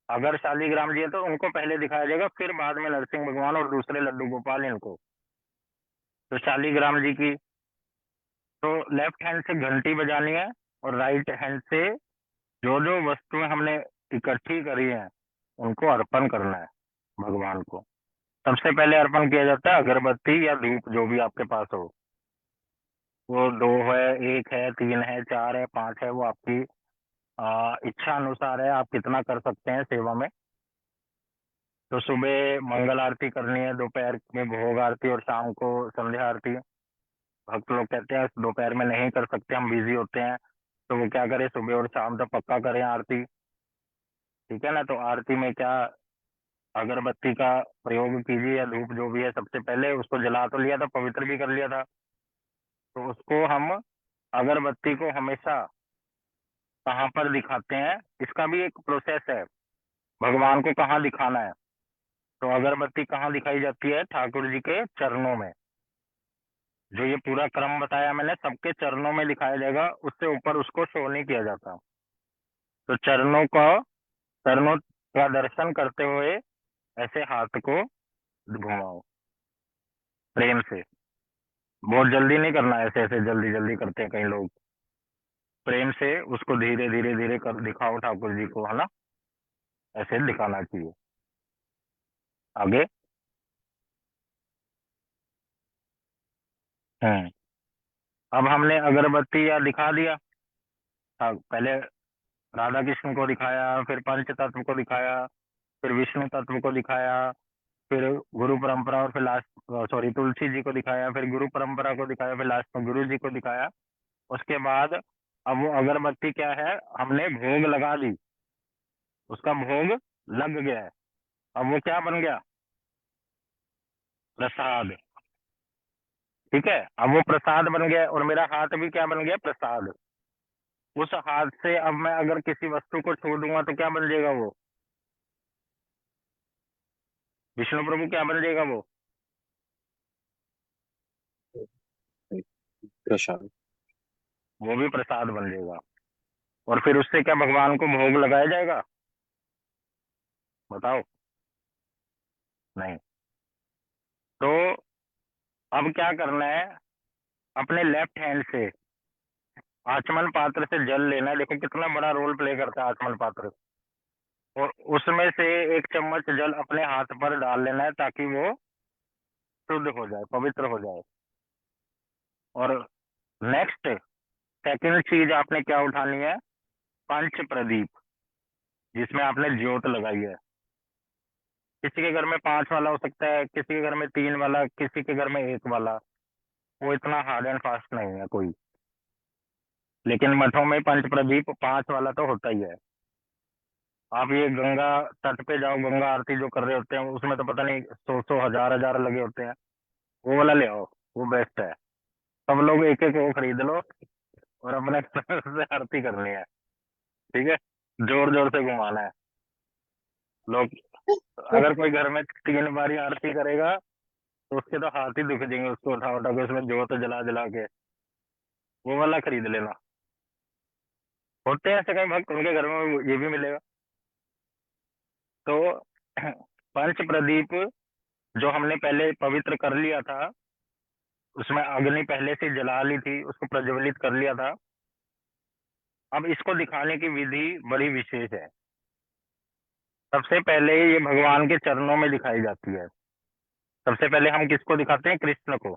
अगर शालिग्राम जी है तो उनको पहले दिखाया जाएगा, फिर बाद में नरसिंह भगवान और दूसरे लड्डू गोपाल इनको। तो शालिग्राम जी की तो लेफ्ट हैंड से घंटी बजानी है, और राइट हैंड से जो जो वस्तुएं हमने इकट्ठी करी हैं उनको अर्पण करना है भगवान को। सबसे पहले अर्पण किया जाता है अगरबत्ती या धूप, जो भी आपके पास हो। वो 2 है, 1 है, 3 है, 4 है, 5 है, वो आपकी इच्छा अनुसार है, आप कितना कर सकते हैं सेवा में। तो सुबह मंगल आरती करनी है, दोपहर में भोग आरती और शाम को संध्या आरती। भक्त लोग कहते हैं दोपहर में नहीं कर सकते, हम बिजी होते हैं, तो वो क्या करें, सुबह और शाम तो पक्का करें आरती। ठीक है ना। तो आरती में क्या, अगरबत्ती का प्रयोग कीजिए या धूप जो भी है, सबसे पहले उसको जला तो लिया था, पवित्र भी कर लिया था, तो उसको हम अगरबत्ती को हमेशा कहाँ पर दिखाते हैं, इसका भी एक प्रोसेस है, भगवान को कहाँ दिखाना है। तो अगरबत्ती कहाँ दिखाई जाती है, ठाकुर जी के चरणों में। जो ये पूरा क्रम बताया मैंने, सबके चरणों में दिखाया जाएगा, उससे ऊपर उसको शो नहीं किया जाता। तो चरणों का दर्शन करते हुए ऐसे हाथ को घुमाओ प्रेम से। बहुत जल्दी नहीं करना है, ऐसे ऐसे जल्दी जल्दी करते हैं कई लोग। प्रेम से उसको धीरे धीरे धीरे कर दिखाओ ठाकुर जी को, है ना, ऐसे दिखाना चाहिए। आगे। हम्म। अब हमने अगरबत्ती या दिखा दिया। पहले राधा कृष्ण को दिखाया, फिर पंच तत्व को दिखाया, फिर विष्णु तत्व को दिखाया, फिर गुरु परंपरा, और फिर लास्ट, सॉरी, तुलसी जी को दिखाया, फिर गुरु परंपरा को दिखाया, फिर लास्ट में गुरु जी को दिखाया। उसके बाद अब वो अगरबत्ती क्या है, हमने भोग लगा दी, उसका भोग लग गया है, अब वो क्या बन गया, प्रसाद। ठीक है, अब वो प्रसाद बन गया और मेरा हाथ भी क्या बन गया, प्रसाद। उस हाथ से अब मैं अगर किसी वस्तु को छू दूंगा तो क्या बन जाएगा वो, विष्णु प्रभु क्या बन जाएगा वो, प्रसाद। वो भी प्रसाद बन जाएगा। और फिर उससे क्या भगवान को भोग लगाया जाएगा, बताओ। नहीं। तो अब क्या करना है, अपने लेफ्ट हैंड से आचमन पात्र से जल लेना है। देखो कितना बड़ा रोल प्ले करता है आचमन पात्र। और उसमें से एक चम्मच जल अपने हाथ पर डाल लेना है, ताकि वो शुद्ध हो जाए, पवित्र हो जाए। और नेक्स्ट, सेकंड चीज आपने क्या उठानी है, पंच प्रदीप, जिसमें आपने ज्योत लगाई है। किसी के घर में 5 वाला हो सकता है, किसी के घर में 3 वाला, किसी के घर में 1 वाला, वो इतना हार्ड एंड फास्ट नहीं है कोई। लेकिन मठों में पंच प्रदीप 5 वाला तो होता ही है। आप ये गंगा तट पे जाओ, गंगा आरती जो कर रहे होते हैं, उसमें तो पता नहीं 100 हजार हजार लगे होते हैं, वो वाला ले आओ, वो बेस्ट है। सब लोग एक एक वो खरीद लो और अपने से आरती करनी है। ठीक है, जोर जोर से घुमाना है लोग। अगर कोई घर में 3 बारी आरती करेगा तो उसके तो हाथ ही दुख जाएंगे, उसको उठा उठा के उसमें जोत जला जला के। वो वाला खरीद लेना। होते हैं ऐसे कई भक्त, उनके घर में ये भी मिलेगा। तो पंच प्रदीप जो हमने पहले पवित्र कर लिया था, उसमें अग्नि पहले से जला ली थी, उसको प्रज्वलित कर लिया था। अब इसको दिखाने की विधि बड़ी विशेष है। सबसे पहले ये भगवान के चरणों में दिखाई जाती है। सबसे पहले हम किसको दिखाते हैं, कृष्ण को।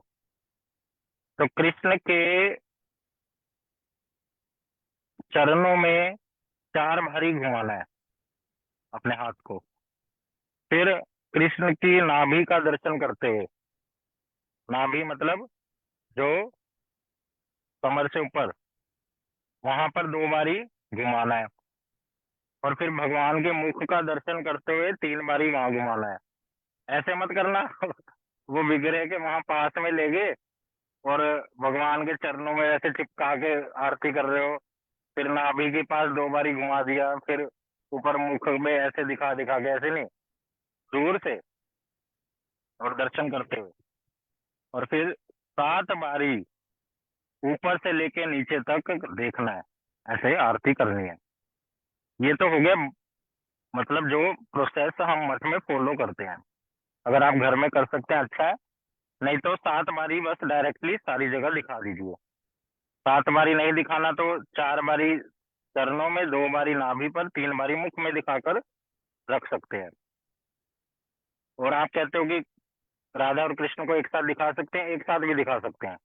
तो कृष्ण के चरणों में 4 बारी घुमाना है अपने हाथ को। फिर कृष्ण की नाभि का दर्शन करते हुए, नाभि मतलब जो कमर से ऊपर, वहां पर 2 बारी घुमाना है। और फिर भगवान के मुख का दर्शन करते हुए 3 बारी वहां घुमाना है। ऐसे मत करना वो बिगड़े के वहां पास में ले गए और भगवान के चरणों में ऐसे चिपका के आरती कर रहे हो, फिर नाभि के पास 2 बारी घुमा दिया, फिर ऊपर मुख में ऐसे दिखा दिखा के, ऐसे नहीं, दूर से और दर्शन करते हुए। और फिर 7 बारी ऊपर से लेके नीचे तक देखना है, ऐसे आरती करनी है। ये तो हो गया, मतलब जो प्रोसेस हम मठ में फॉलो करते हैं। अगर आप घर में कर सकते हैं अच्छा है, नहीं तो 7 बारी बस डायरेक्टली सारी जगह दिखा दीजिए। 7 बारी नहीं दिखाना तो 4 बारी चरणों में, 2 बारी नाभि पर, 3 बारी मुख में दिखाकर रख सकते हैं। और आप कहते हो कि राधा और कृष्ण को एक साथ दिखा सकते हैं, एक साथ भी दिखा सकते हैं।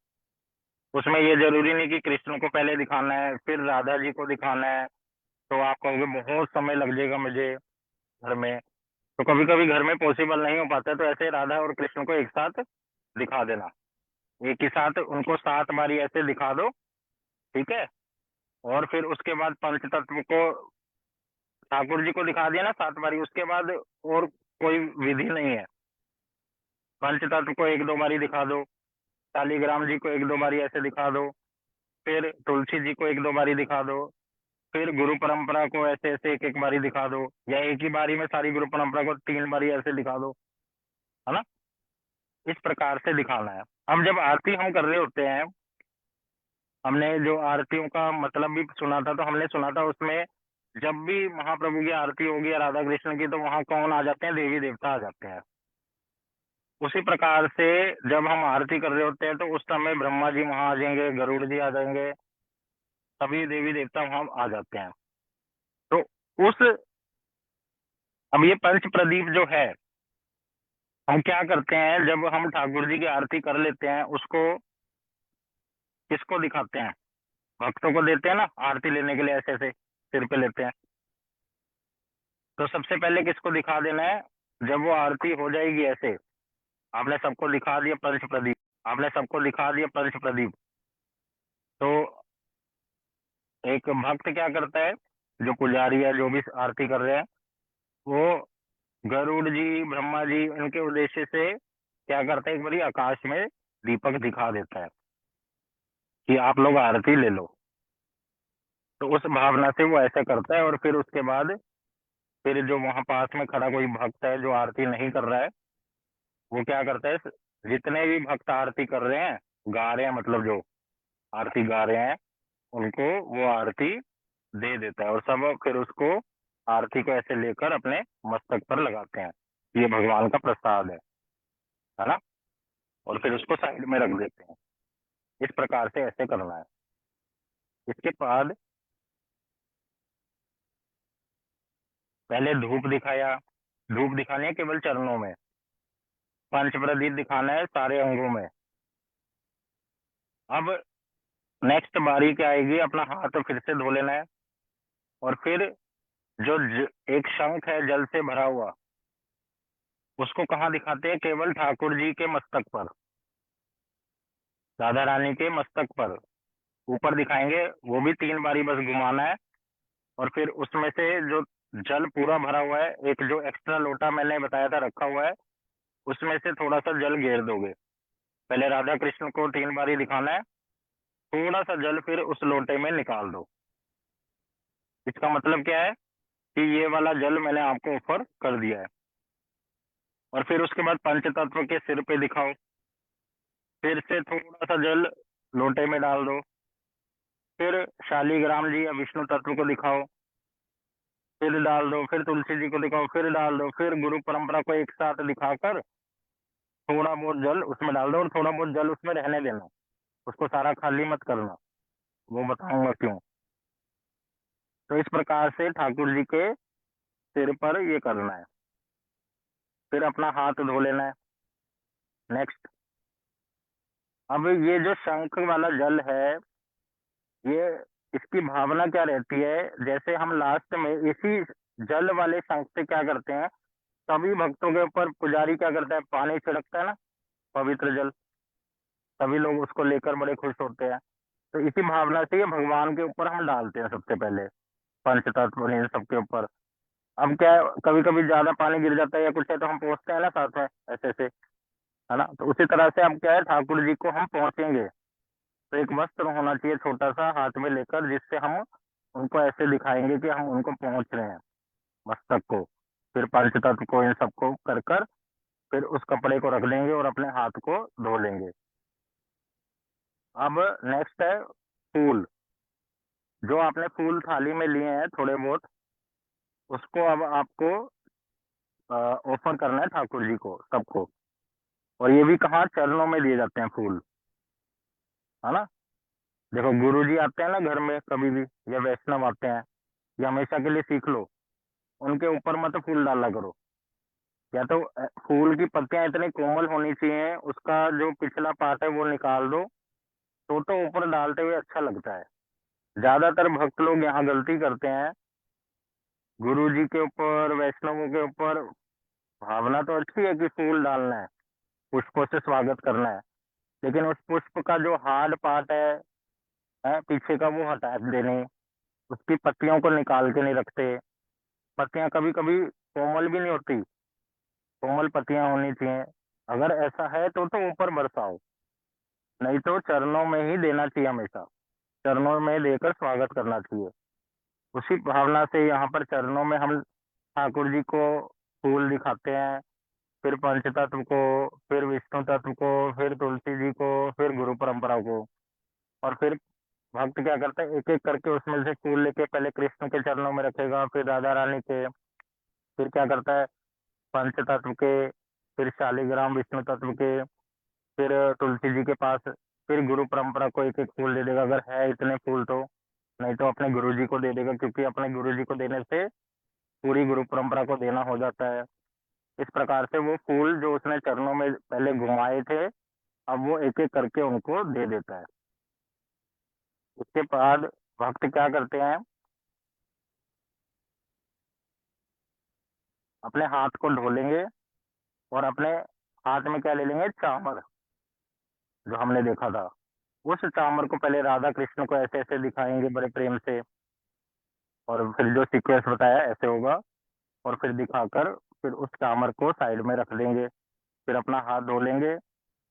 उसमें ये जरूरी नहीं कि कृष्ण को पहले दिखाना है फिर राधा जी को दिखाना है। तो आप कहोगे बहुत समय लग जाएगा मुझे घर में, तो कभी कभी घर में पॉसिबल नहीं हो पाता, तो ऐसे राधा और कृष्ण को एक साथ दिखा देना। एक ही साथ उनको 7 बारी ऐसे दिखा दो, ठीक है। और फिर उसके बाद पंच तत्व को ठाकुर जी को दिखा दिया ना 7 बारी, उसके बाद और कोई विधि नहीं है। पंच तत्व को 1-2 बारी दिखा दो, शालिग्राम जी को 1-2 बारी ऐसे दिखा दो, फिर तुलसी जी को 1-2 बारी दिखा दो, फिर गुरु परंपरा को ऐसे ऐसे एक एक बारी दिखा दो, या एक ही बारी में सारी गुरु परंपरा को 3 बारी ऐसे दिखा दो, है ना। इस प्रकार से दिखाना है। अब जब आरती हम कर रहे होते हैं, हमने जो आरतियों का मतलब भी सुना था, तो हमने सुना था उसमें जब भी महाप्रभु की आरती होगी या राधा कृष्ण की, तो वहां कौन आ जाते हैं? देवी देवता आ जाते हैं। उसी प्रकार से जब हम आरती कर रहे होते हैं तो उस समय ब्रह्मा जी वहां आ जाएंगे, गरुड़ जी आ जाएंगे, सभी देवी देवता वहां आ जाते हैं। तो उस अब ये पंच प्रदीप जो है, हम क्या करते हैं जब हम ठाकुर जी की आरती कर लेते हैं, उसको किसको दिखाते हैं? भक्तों को देते हैं ना, आरती लेने के लिए ऐसे ऐसे सिर पे लेते हैं। तो सबसे पहले किसको दिखा देना है? जब वो आरती हो जाएगी ऐसे, आपने सबको दिखा दिया पंच प्रदीप, आपने सबको दिखा दिया पंच प्रदीप, तो एक भक्त क्या करता है, जो पुजारी है, जो भी आरती कर रहे हैं, वो गरुड़ जी, ब्रह्मा जी, इनके उद्देश्य से क्या करता है, एक बारी आकाश में दीपक दिखा देता है कि आप लोग आरती ले लो। तो उस भावना से वो ऐसा करता है। और फिर उसके बाद फिर जो वहां पास में खड़ा कोई भक्त है जो आरती नहीं कर रहा है, वो क्या करता है, जितने भी भक्त आरती कर रहे हैं, गा रहे हैं, मतलब जो आरती गा रहे हैं, उनको वो आरती दे देता है। और सब फिर उसको आरती को ऐसे लेकर अपने मस्तक पर लगाते हैं, ये भगवान का प्रसाद है ना। और फिर उसको साइड में रख देते हैं। इस प्रकार से ऐसे करना है। इसके बाद पहले धूप दिखाया, धूप दिखानी है केवल चरणों में, पंच प्रदीप दिखाना है सारे अंगों में। अब नेक्स्ट बारी क्या आएगी, अपना हाथ फिर से धो लेना है। और फिर जो एक शंख है जल से भरा हुआ, उसको कहाँ दिखाते हैं? केवल ठाकुर जी के मस्तक पर, राधा रानी के मस्तक पर ऊपर दिखाएंगे। वो भी 3 बारी बस घुमाना है। और फिर उसमें से जो जल पूरा भरा हुआ है, एक जो एक्स्ट्रा लोटा मैंने बताया था रखा हुआ है, उसमें से थोड़ा सा जल घेर दोगे। पहले राधा कृष्ण को 3 बारी दिखाना है, थोड़ा सा जल फिर उस लोटे में निकाल दो। इसका मतलब क्या है कि ये वाला जल मैंने आपको ऑफर कर दिया है। और फिर उसके बाद पंच तत्व के सिर पे दिखाओ, फिर से थोड़ा सा जल लोटे में डाल दो। फिर शालिग्राम जी या विष्णु तत्व को दिखाओ, फिर डाल दो। फिर तुलसी जी को दिखाओ, फिर डाल दो। फिर गुरु परंपरा को एक साथ दिखाकर थोड़ा बहुत जल उसमें डाल दो, और थोड़ा बहुत जल उसमें रहने देना, उसको सारा खाली मत करना, वो बताऊंगा क्यों। तो इस प्रकार से ठाकुर जी के सिर पर ये करना है। फिर अपना हाथ धो लेना है। नेक्स्ट, अब ये जो शंख वाला जल है, ये इसकी भावना क्या रहती है? जैसे हम लास्ट में इसी जल वाले शंख से क्या करते हैं, सभी भक्तों के ऊपर पुजारी क्या करता है, पानी छिड़कता है ना, पवित्र जल, सभी लोग उसको लेकर बड़े खुश होते हैं। तो इसी भावना से ये भगवान के ऊपर हम डालते हैं सबसे पहले, पंच तत्व इन सबके ऊपर। अब क्या है, कभी कभी ज्यादा पानी गिर जाता है या कुछ है, तो हम पहुंचते हैं ना साथ में ऐसे ऐसे, है ना। तो उसी तरह से अब क्या है, ठाकुर जी को हम पहुंचेंगे, तो एक वस्त्र होना चाहिए छोटा सा हाथ में लेकर, जिससे हम उनको ऐसे दिखाएंगे कि हम उनको पहुंच रहे हैं, मस्तक को। फिर पंच तत्व को इन सबको कर कर फिर उस कपड़े को रख लेंगे और अपने हाथ को धो लेंगे। अब नेक्स्ट है फूल। जो आपने फूल थाली में लिए हैं थोड़े बहुत, उसको अब आपको ऑफर करना है ठाकुर जी को, सबको। और ये भी कहाँ, चरणों में दिए जाते हैं फूल, है ना। देखो गुरु जी आते हैं ना घर में कभी भी, या वैष्णव आते हैं, ये हमेशा के लिए सीख लो, उनके ऊपर मत फूल डाला करो। या तो फूल की पत्तियां इतनी कोमल होनी चाहिए, उसका जो पिछला पार्ट है वो निकाल दो, तो ऊपर डालते हुए अच्छा लगता है। ज्यादातर भक्त लोग यहाँ गलती करते हैं, गुरु जी के ऊपर, वैष्णवों के ऊपर भावना तो अच्छी है कि फूल डालना है, पुष्पों से स्वागत करना है, लेकिन उस पुष्प का जो हार्ड पार्ट है पीछे का, वो हटा देने, उसकी पत्तियों को निकाल के नहीं रखते। पत्तियां कभी कभी कोमल भी नहीं होती, कोमल पत्तियां होनी चाहिए। अगर ऐसा है तो ऊपर बरसाओ, नहीं तो चरणों में ही देना चाहिए, हमेशा चरणों में देकर स्वागत करना चाहिए। उसी भावना से यहाँ पर चरणों में हम ठाकुर जी को फूल दिखाते हैं, फिर पंचतत्व को, फिर विष्णु तत्व को, फिर तुलसी जी को, फिर गुरु परंपरा को। और फिर भक्त क्या करता है, एक एक करके उसमें से फूल लेके पहले कृष्ण के चरणों में रखेगा, फिर राधा रानी के, फिर क्या करता है पंच तत्व के, फिर शालिग्राम विष्णु तत्व के, फिर तुलसी जी के पास, फिर गुरु परंपरा को एक एक फूल दे देगा अगर है इतने फूल तो, नहीं तो अपने गुरु जी को दे देगा, क्योंकि अपने गुरु जी को देने से पूरी गुरु परंपरा को देना हो जाता है। इस प्रकार से वो फूल जो उसने चरणों में पहले घुमाए थे, अब वो एक एक करके उनको दे देता है। उसके बाद भक्त क्या करते हैं, अपने हाथ को धो लेंगे और अपने हाथ में क्या ले लेंगे, चामर, जो हमने देखा था। उस चामर को पहले राधा कृष्ण को ऐसे ऐसे दिखाएंगे बड़े प्रेम से, और फिर जो सीक्वेंस बताया ऐसे होगा, और फिर दिखाकर फिर उस चामर को साइड में रख देंगे, फिर अपना हाथ धो लेंगे।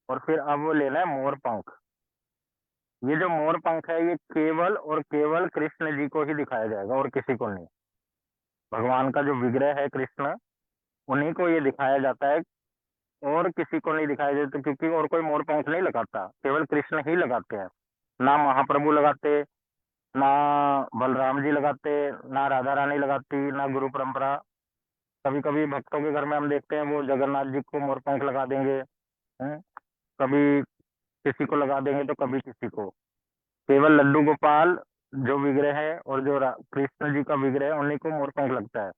और फिर अब वो लेना है मोर पंख। ये जो मोर पंख है ये केवल और केवल कृष्ण जी को ही दिखाया जाएगा और किसी को नहीं। भगवान का जो विग्रह है कृष्ण, उन्हीं को ये दिखाया जाता है, और किसी को नहीं दिखाया जाता, क्योंकि और कोई मोर पंख नहीं लगाता, केवल कृष्ण ही लगाते हैं। ना महाप्रभु लगाते, ना बलराम जी लगाते, ना राधा रानी लगाती, ना गुरु परंपरा। कभी कभी भक्तों के घर में हम देखते हैं वो जगन्नाथ जी को मोर पंख लगा देंगे, कभी किसी को लगा देंगे तो कभी किसी को। केवल लड्डू गोपाल जो विग्रह है और जो कृष्ण जी का विग्रह है, उन्हीं को मोर पंख लगता है।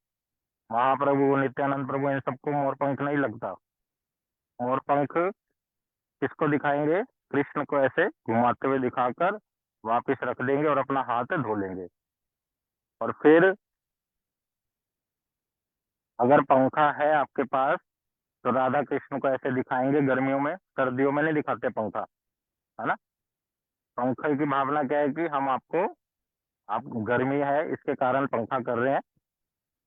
महाप्रभु, नित्यानंद प्रभु, इन सबको मोर पंख नहीं लगता। मोर पंख किसको दिखाएंगे, कृष्ण को ऐसे घुमाते हुए दिखाकर वापिस रख देंगे और अपना हाथ धो लेंगे। और फिर अगर पंखा है आपके पास तो राधा कृष्ण को ऐसे दिखाएंगे गर्मियों में, सर्दियों में नहीं दिखाते पंखा, है ना। पंखे की भावना क्या है कि हम आपको, आप गर्मी है इसके कारण पंखा कर रहे हैं,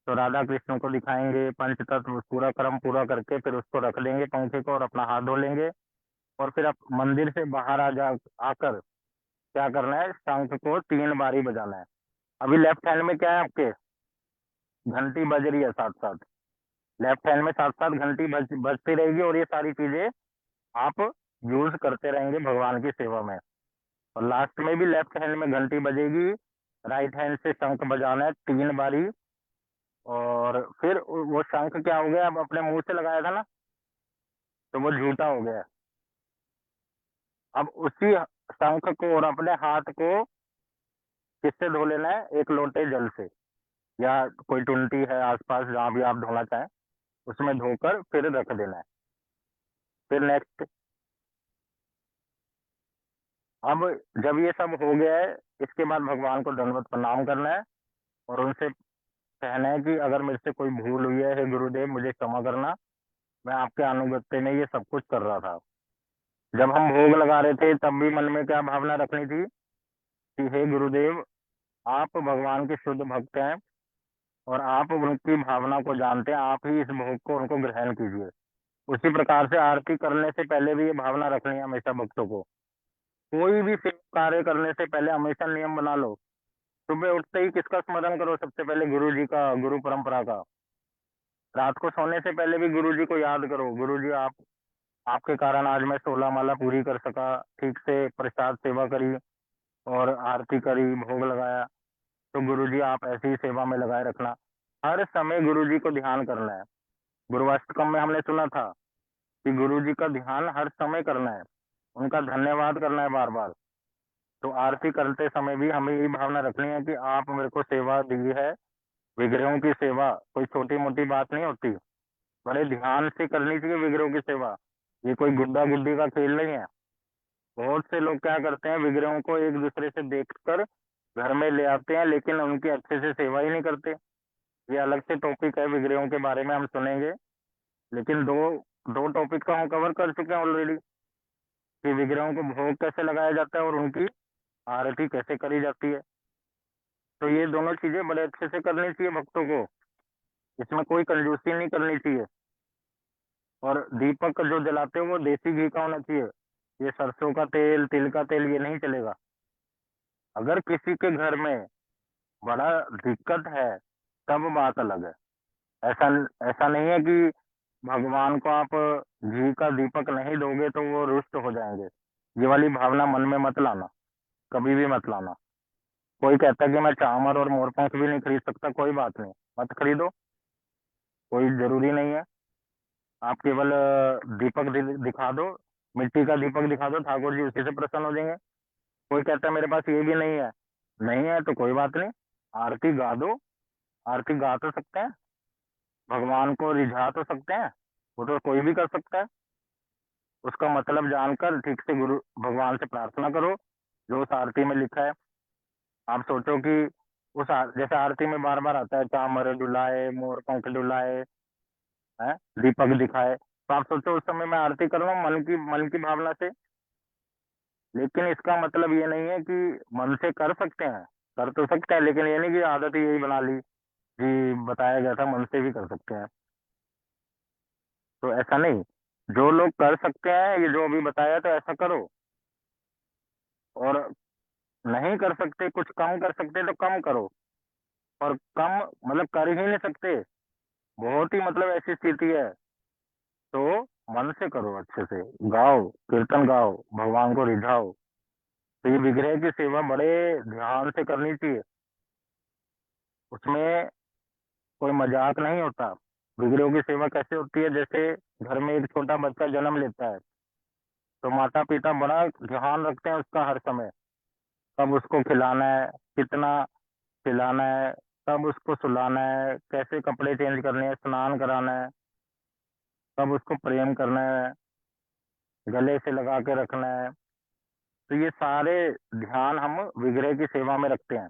तो राधा कृष्ण को दिखाएंगे, पंचतत्व पूरा कर्म पूरा करके फिर उसको रख देंगे पंखे को और अपना हाथ धो लेंगे। और फिर आप मंदिर से बाहर आकर क्या करना है, शंख को 3 बारी बजाना है। अभी लेफ्ट हैंड में क्या है आपके, घंटी बज रही है साथ साथ, लेफ्ट हैंड में साथ साथ घंटी बजती रहेगी, और ये सारी चीजें आप यूज करते रहेंगे भगवान की सेवा में। और लास्ट में भी लेफ्ट हैंड में घंटी बजेगी, राइट हैंड से शंख बजाना है 3 बारी। और फिर वो शंख क्या हो गया, अब अपने मुंह से लगाया था ना, तो वो झूठा हो गया। अब उसी शंख को और अपने हाथ को किससे धो लेना है, एक लोटे जल से, या कोई टुंटी है आसपास जहां भी आप धोना चाहें उसमें धोकर फिर रख देना है। फिर नेक्स्ट, अब जब ये सब हो गया है, इसके बाद भगवान को दंडवत प्रणाम करना है और उनसे कहना है कि अगर मेरे से कोई भूल हुई है, हे गुरुदेव मुझे क्षमा करना, मैं आपके अनुगत्य में ये सब कुछ कर रहा था। जब हम भोग लगा रहे थे तब भी मन में क्या भावना रखनी थी कि हे गुरुदेव, आप भगवान के शुद्ध भक्त हैं और आप उनकी भावना को जानते हैं, आप ही इस भोग को उनको ग्रहण कीजिए। उसी प्रकार से आरती करने से पहले भी ये भावना रखनी है हमेशा भक्तों को। कोई भी सेवा कार्य करने से पहले हमेशा नियम बना लो, सुबह उठते ही किसका स्मरण करो, सबसे पहले गुरु जी का, गुरु परंपरा का। रात को सोने से पहले भी गुरु जी को याद करो, गुरु जी आपके कारण आज मैं 16 माला पूरी कर सका, ठीक से प्रसाद सेवा करी और आरती करी, भोग लगाया, तो गुरु जी आप ऐसी ही सेवा में लगाए रखना। हर समय गुरु जी को ध्यान करना है। गुरुवाष्टकम में हमने सुना था कि गुरु जी का ध्यान हर समय करना है, उनका धन्यवाद करना है बार बार। तो आरती करते समय भी हमें ये भावना रखनी है कि आप मेरे को सेवा दी है। विग्रहों की सेवा कोई छोटी मोटी बात नहीं होती, बड़े ध्यान से करनी चाहिए विग्रहों की सेवा। ये कोई गुड्डा गुड्डी का खेल नहीं है। बहुत से लोग क्या करते हैं, विग्रहों को एक दूसरे से देखकर घर में ले आते हैं लेकिन उनकी अच्छे से सेवा ही नहीं करते। ये अलग से टॉपिक है, विग्रहों के बारे में हम सुनेंगे, लेकिन दो दो टॉपिक का हम कवर कर चुके हैं ऑलरेडी। कि विग्रहों को भोग कैसे लगाया जाता है और उनकी आरती कैसे करी जाती है। तो ये दोनों चीजें बड़े अच्छे से करनी चाहिए भक्तों को, इसमें कोई कंजूसी नहीं करनी चाहिए। और दीपक जो जलाते हो वो देसी घी का होना चाहिए, ये सरसों का तेल, तिल का तेल ये नहीं चलेगा। अगर किसी के घर में बड़ा दिक्कत है तब बात अलग है। ऐसा ऐसा नहीं है कि भगवान को आप घी का दीपक नहीं दोगे तो वो रुष्ट हो जाएंगे। ये वाली भावना मन में मत लाना, कभी भी मत लाना। कोई कहता है कि मैं चामर और मोरपंख भी नहीं खरीद सकता, कोई बात नहीं, मत खरीदो, कोई जरूरी नहीं है। आप केवल दीपक दिखा दो, मिट्टी का दीपक दिखा दो, ठाकुर जी उसी से प्रसन्न हो जाएंगे। कोई कहता है मेरे पास ये भी नहीं है, नहीं है तो कोई बात नहीं, आरती गा दो। आरती गा तो सकते हैं, भगवान को रिझा तो सकते हैं, वो तो कोई भी कर सकता है। उसका मतलब जानकर ठीक से गुरु भगवान से प्रार्थना करो जो उस आरती में लिखा है। आप सोचो कि जैसे आरती में बार बार आता है चामर डुलाए, मोर पंख डुलाए, है, दीपक दिखाए, तो आप सोचो उस समय मैं आरती कर रहा हूँ मन की भावना से। लेकिन इसका मतलब ये नहीं है कि मन से कर सकते हैं, कर तो सकते हैं, लेकिन ये नहीं कि आदत ही यही बना ली जी, बताया गया था मन से भी कर सकते हैं, तो ऐसा नहीं। जो लोग कर सकते हैं ये जो अभी बताया तो ऐसा करो, और नहीं कर सकते, कुछ कम कर सकते तो कम करो, और कम मतलब कर ही नहीं सकते, बहुत ही मतलब ऐसी स्थिति है तो मन से करो, अच्छे से गाओ, कीर्तन गाओ, भगवान को रिझाओ। तो ये विग्रह की सेवा बड़े ध्यान से करनी चाहिए, उसमें कोई मजाक नहीं होता। विग्रहों की सेवा कैसे होती है, जैसे घर में एक छोटा बच्चा जन्म लेता है तो माता पिता बड़ा ध्यान रखते हैं उसका हर समय, कब उसको खिलाना है, कितना खिलाना है, कब उसको सुलाना है, कैसे कपड़े चेंज करने हैं, स्नान कराना है, कब उसको प्रेम करना है, गले से लगा के रखना है। तो ये सारे ध्यान हम विग्रह की सेवा में रखते हैं।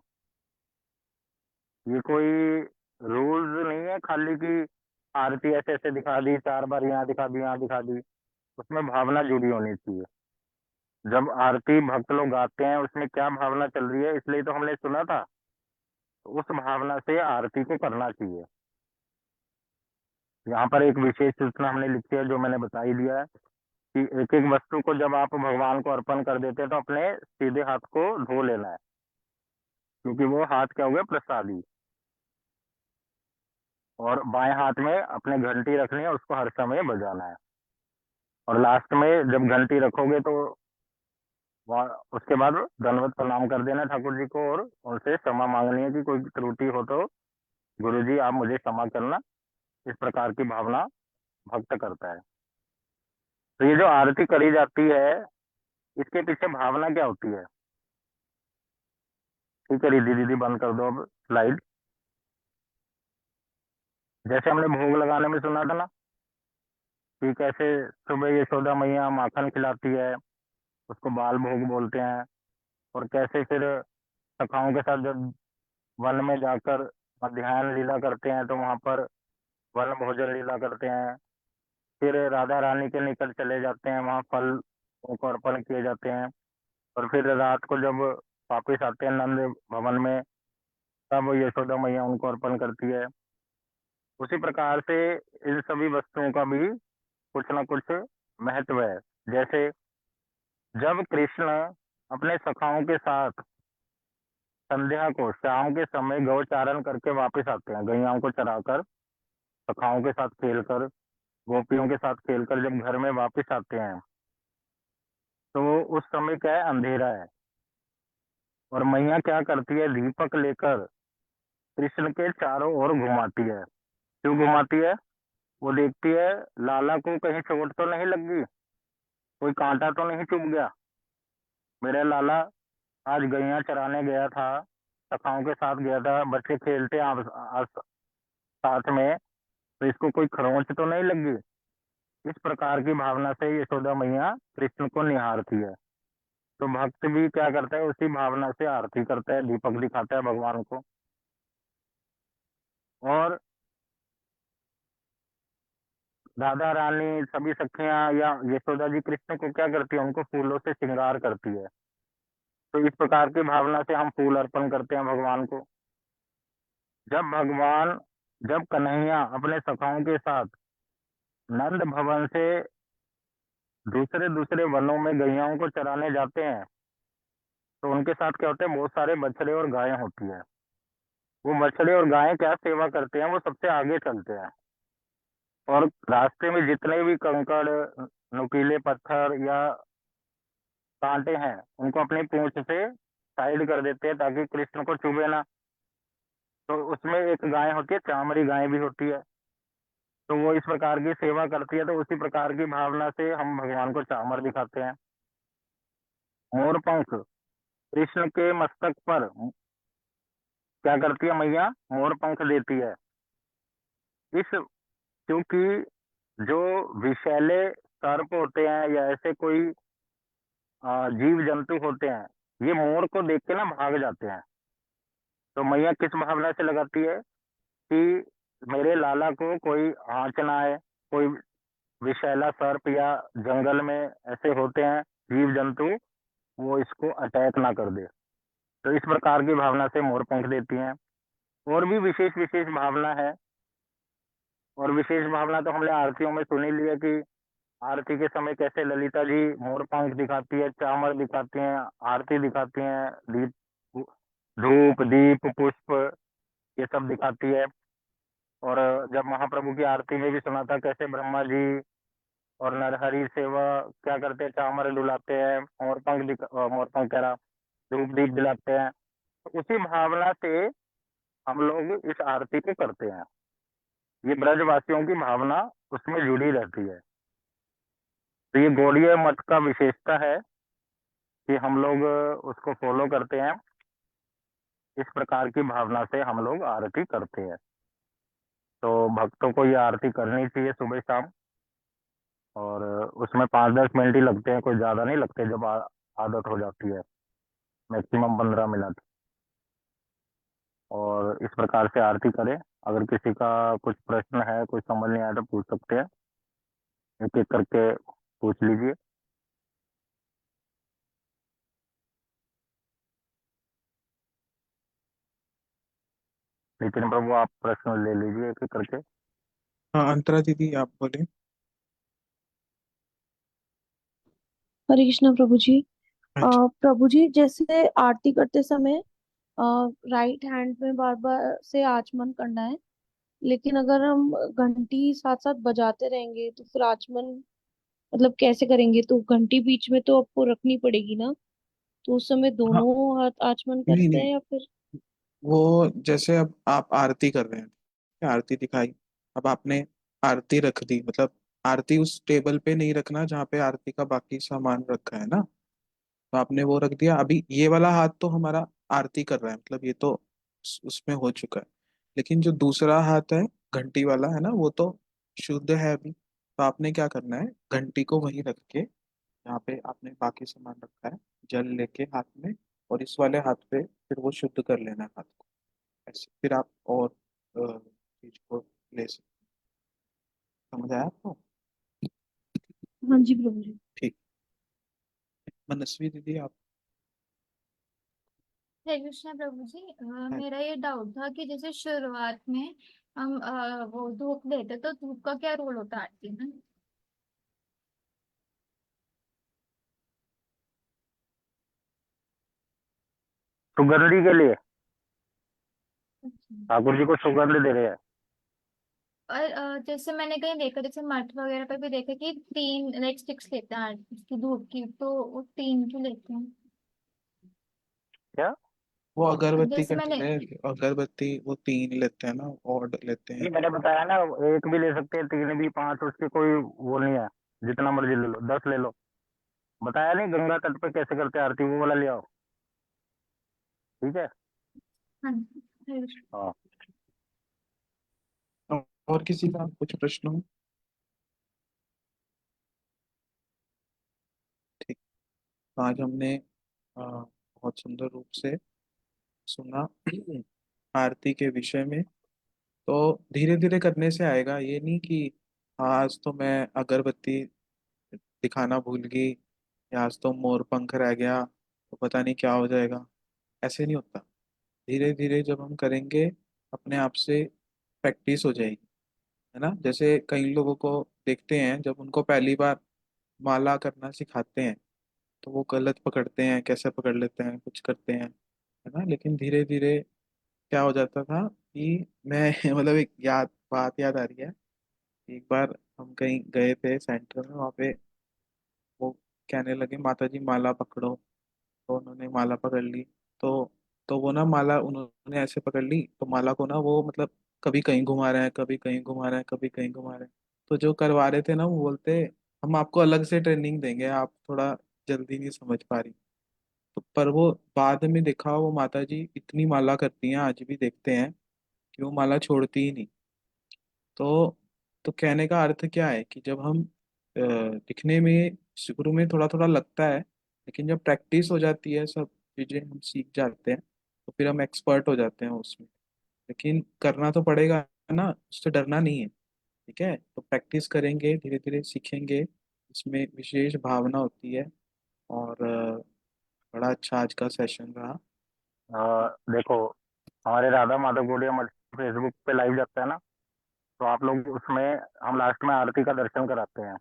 ये कोई रूल्स नहीं है खाली कि आरती ऐसे ऐसे दिखा दी, 4 बार यहाँ दिखा दी, यहाँ दिखा दी, उसमें भावना जुड़ी होनी चाहिए। जब आरती भक्त लोग गाते हैं उसमें क्या भावना चल रही है, इसलिए तो हमने सुना था, तो उस भावना से आरती को करना चाहिए। यहाँ पर एक विशेष सूचना हमने लिखी है जो मैंने बता ही दिया है कि एक एक वस्तु को जब आप भगवान को अर्पण कर देते हैं तो अपने सीधे हाथ को धो लेना है, क्योंकि वो हाथ क्या हुआ, प्रसादी। और बाएं हाथ में अपने घंटी रखनी है, उसको हर समय बजाना है। और लास्ट में जब घंटी रखोगे तो उसके बाद दंडवत प्रणाम कर देना ठाकुर जी को, और उनसे क्षमा मांगनी है कि कोई त्रुटि हो तो गुरु जी आप मुझे क्षमा करना। इस प्रकार की भावना भक्त करता है। तो ये जो आरती करी जाती है इसके पीछे भावना क्या होती है, ठीक है रिद्धि दीदी बंद कर दो अब स्लाइड। जैसे हमने भोग लगाने में सुना था ना कि कैसे सुबह यशोदा मैया माखन खिलाती है, उसको बाल भोग बोलते हैं। और कैसे फिर सखाओं के साथ जब वन में जाकर मध्याह्न लीला करते हैं तो वहां पर वन भोजन लीला करते हैं। फिर राधा रानी के निकट चले जाते हैं, वहां फल उनको अर्पण किए जाते हैं। और फिर रात को जब वापिस आते हैं नंद भवन में तब यशोदा मैया उनको अर्पण करती है। उसी प्रकार से इन सभी वस्तुओं का भी कुछ ना कुछ महत्व है। जैसे जब कृष्ण अपने सखाओं के साथ संध्या को शाम के समय गौचारण करके वापस आते हैं, गैयाओं को चराकर सखाओं के साथ खेलकर, गोपियों के साथ खेलकर जब घर में वापस आते हैं तो उस समय क्या है, अंधेरा है। और मैया क्या करती है, दीपक लेकर कृष्ण के चारों ओर घुमाती है। क्यों घुमाती है, वो देखती है लाला को कहीं चोट तो नहीं लग गई, कोई कांटा तो नहीं चुभ गया, मेरा लाला आज गैया चराने गया था, सखाओं के साथ गया था, बच्चे खेलते साथ में, तो इसको कोई खरोंच तो नहीं लग गई। इस प्रकार की भावना से यशोदा मैया कृष्ण को निहारती है। तो भक्त भी क्या करता है, उसी भावना से आरती करता है, दीपक दिखाता है भगवान को। और राधा रानी सभी सखियां या यशोदा जी कृष्ण को क्या करती है, उनको फूलों से श्रृंगार करती है। तो इस प्रकार की भावना से हम फूल अर्पण करते हैं भगवान को। जब भगवान जब कन्हैया अपने सखाओं के साथ नंद भवन से दूसरे दूसरे वनों में गैयाओं को चराने जाते हैं, तो उनके साथ क्या होता है, बहुत सारे बछड़े और गायें होती है। वो बछड़े और गायें क्या सेवा करते हैं, वो सबसे आगे चलते हैं और रास्ते में जितने भी कंकड़, नुकीले पत्थर या कांटे हैं, उनको अपनी पूंछ से साइड कर देते हैं ताकि कृष्ण को चुभे ना। तो उसमें एक गाय होती है, चामरी गाय भी होती है, तो वो इस प्रकार की सेवा करती है। तो उसी प्रकार की भावना से हम भगवान को चामर दिखाते हैं। मोर पंख कृष्ण के मस्तक पर क्या करती है मैया, मोर पंख देती है। इस क्योंकि जो विषैले सर्प होते हैं या ऐसे कोई जीव जंतु होते हैं, ये मोर को देख के ना भाग जाते हैं। तो मैया किस भावना से लगाती है कि मेरे लाला को कोई आंच ना आए, कोई विषैला सर्प या जंगल में ऐसे होते हैं जीव जंतु, वो इसको अटैक ना कर दे। तो इस प्रकार की भावना से मोर पंख देती हैं। और भी विशेष विशेष भावना है। और विशेष भावना तो हमने आरतियों में सुनी ली है कि आरती के समय कैसे ललिता जी मोर पंख दिखाती है, चामर दिखाती हैं, आरती दिखाती हैं, दीप, धूप दीप पुष्प ये सब दिखाती है। और जब महाप्रभु की आरती में भी सुना था कैसे ब्रह्मा जी और नरहरि सेवा क्या करते हैं, चामर डुलाते हैं, मोर पंख कह रहा, धूप दीप दिलाते हैं। तो उसी भावना से हम लोग इस आरती को करते हैं। ये ब्रजवासियों की भावना उसमें जुड़ी रहती है। तो ये गौड़ीय मठ का विशेषता है कि हम लोग उसको फॉलो करते हैं। इस प्रकार की भावना से हम लोग आरती करते हैं। तो भक्तों को ये आरती करनी चाहिए सुबह शाम। और उसमें 5-10 मिनट ही लगते हैं, कोई ज्यादा नहीं लगते जब आदत हो जाती है, मैक्सिमम 15 मिनट। और इस प्रकार से आरती करें। अगर किसी का कुछ प्रश्न है, कुछ समझ नहीं आया तो पूछ सकते हैं, एक एक करके पूछ लीजिए। नितिन प्रभु आप प्रश्न ले लीजिए एक एक करके। हाँ अंतरा दीदी आप बोले। हरे कृष्णा प्रभु जी। अच्छा। प्रभु जी जैसे आरती करते समय राइट हैंड में बार बार से आचमन करना है, लेकिन अगर हम घंटी साथ साथ बजाते रहेंगे तो फिर आचमन मतलब कैसे करेंगे? तो घंटी बीच में तो आपको रखनी पड़ेगी ना, तो उस समय हाँ दोनों हाथ आचमन नहीं करते नहीं, हैं या फिर? वो जैसे अब आप आरती कर रहे हैं, आरती दिखाई, अब आपने आरती रख दी, मतलब आरती उस टेबल पे नहीं रखना जहाँ पे आरती का बाकी सामान रखा है ना, तो आपने वो रख दिया। अभी ये वाला हाथ तो हमारा आरती कर रहा है, मतलब ये तो उसमें हो चुका है। लेकिन जो दूसरा हाथ है, घंटी वाला है ना, वो तो शुद्ध है अभी। तो आपने क्या करना है, घंटी को वहीं रख के जहाँ पे आपने बाकी सामान रखा है, जल लेके हाथ में, और इस वाले हाथ पे फिर वो शुद्ध कर लेना है हाथ को। ऐसे फिर आप और चीज को ले सकते। समझ आया आपको? हाँ जी प्रभु जी। ठीक। मनस्वी दीदी आप। हरे कृष्णा प्रभु जी। हैं? मेरा ये डाउट था कि जैसे शुरुआत में हम वो धूप देते तो धूप का क्या रोल होता है आरती में? सुगंधी के लिए अच्छा। ठाकुर जी को सुगंध दे रहे हैं। और जैसे मैंने कहीं देखा, जैसे मठ वगैरह पर भी देखा कि 3 लाइक स्टिक्स लेते हैं इसकी धूप की, तो वो 3 क्यों लेते हैं? क्या? वो अगरबत्ती जैसे का मैंने अगरबत्ती वो 3 लेते हैं ना, और लेते ये हैं। मैंने बताया ना, एक भी ले सकते हैं, तीन भी, पांच, उसकी कोई वो नहीं है। जितना मर्जी ले लो, 10 ले लो। बताया नहीं गंगा तट पे कैसे करते हैं आरती, वो वाला ले आओ। ठीक है। हाँ जी, हरे कृष्णा। हाँ। और किसी का कुछ प्रश्न हो? ठीक। तो आज हमने बहुत सुंदर रूप से सुना आरती के विषय में। तो धीरे धीरे करने से आएगा, ये नहीं कि हाँ आज तो मैं अगरबत्ती दिखाना भूल गई, या आज तो मोर पंख रह गया तो पता नहीं क्या हो जाएगा। ऐसे नहीं होता। धीरे धीरे जब हम करेंगे अपने आप से प्रैक्टिस हो जाएगी, है ना। जैसे कई लोगों को देखते हैं, जब उनको पहली बार माला करना सिखाते हैं तो वो गलत पकड़ते हैं, कैसे पकड़ लेते हैं, कुछ करते हैं, है ना। लेकिन धीरे धीरे क्या हो जाता था कि मैं मतलब एक बात याद आ रही है। एक बार हम कहीं गए थे सेंटर में, वहाँ पे वो कहने लगे माता जी माला पकड़ो, तो उन्होंने माला पकड़ ली। तो तो वो ना माला उन्होंने ऐसे पकड़ ली, तो माला को ना वो मतलब कभी कहीं घुमा रहे हैं, कभी कहीं घुमा रहे हैं, कभी कहीं घुमा रहे हैं। तो जो करवा रहे थे ना वो बोलते हम आपको अलग से ट्रेनिंग देंगे, आप थोड़ा जल्दी नहीं समझ पा रही। तो पर वो बाद में देखा, वो माता जी इतनी माला करती हैं, आज भी देखते हैं कि वो माला छोड़ती ही नहीं। तो तो कहने का अर्थ क्या है कि जब हम दिखने में शुरू में थोड़ा थोड़ा लगता है, लेकिन जब प्रैक्टिस हो जाती है, सब चीजें हम सीख जाते हैं, तो फिर हम एक्सपर्ट हो जाते हैं उसमें। लेकिन करना तो पड़ेगा ना, उससे डरना नहीं है। ठीक है, तो प्रैक्टिस करेंगे, धीरे धीरे सीखेंगे। इसमें विशेष भावना होती है। और बड़ा अच्छा आज का सेशन रहा। देखो, हमारे राधा माधव गौड़िया मठ फेसबुक पे लाइव जाता है ना, तो आप लोग उसमें हम लास्ट में आरती का दर्शन कराते हैं।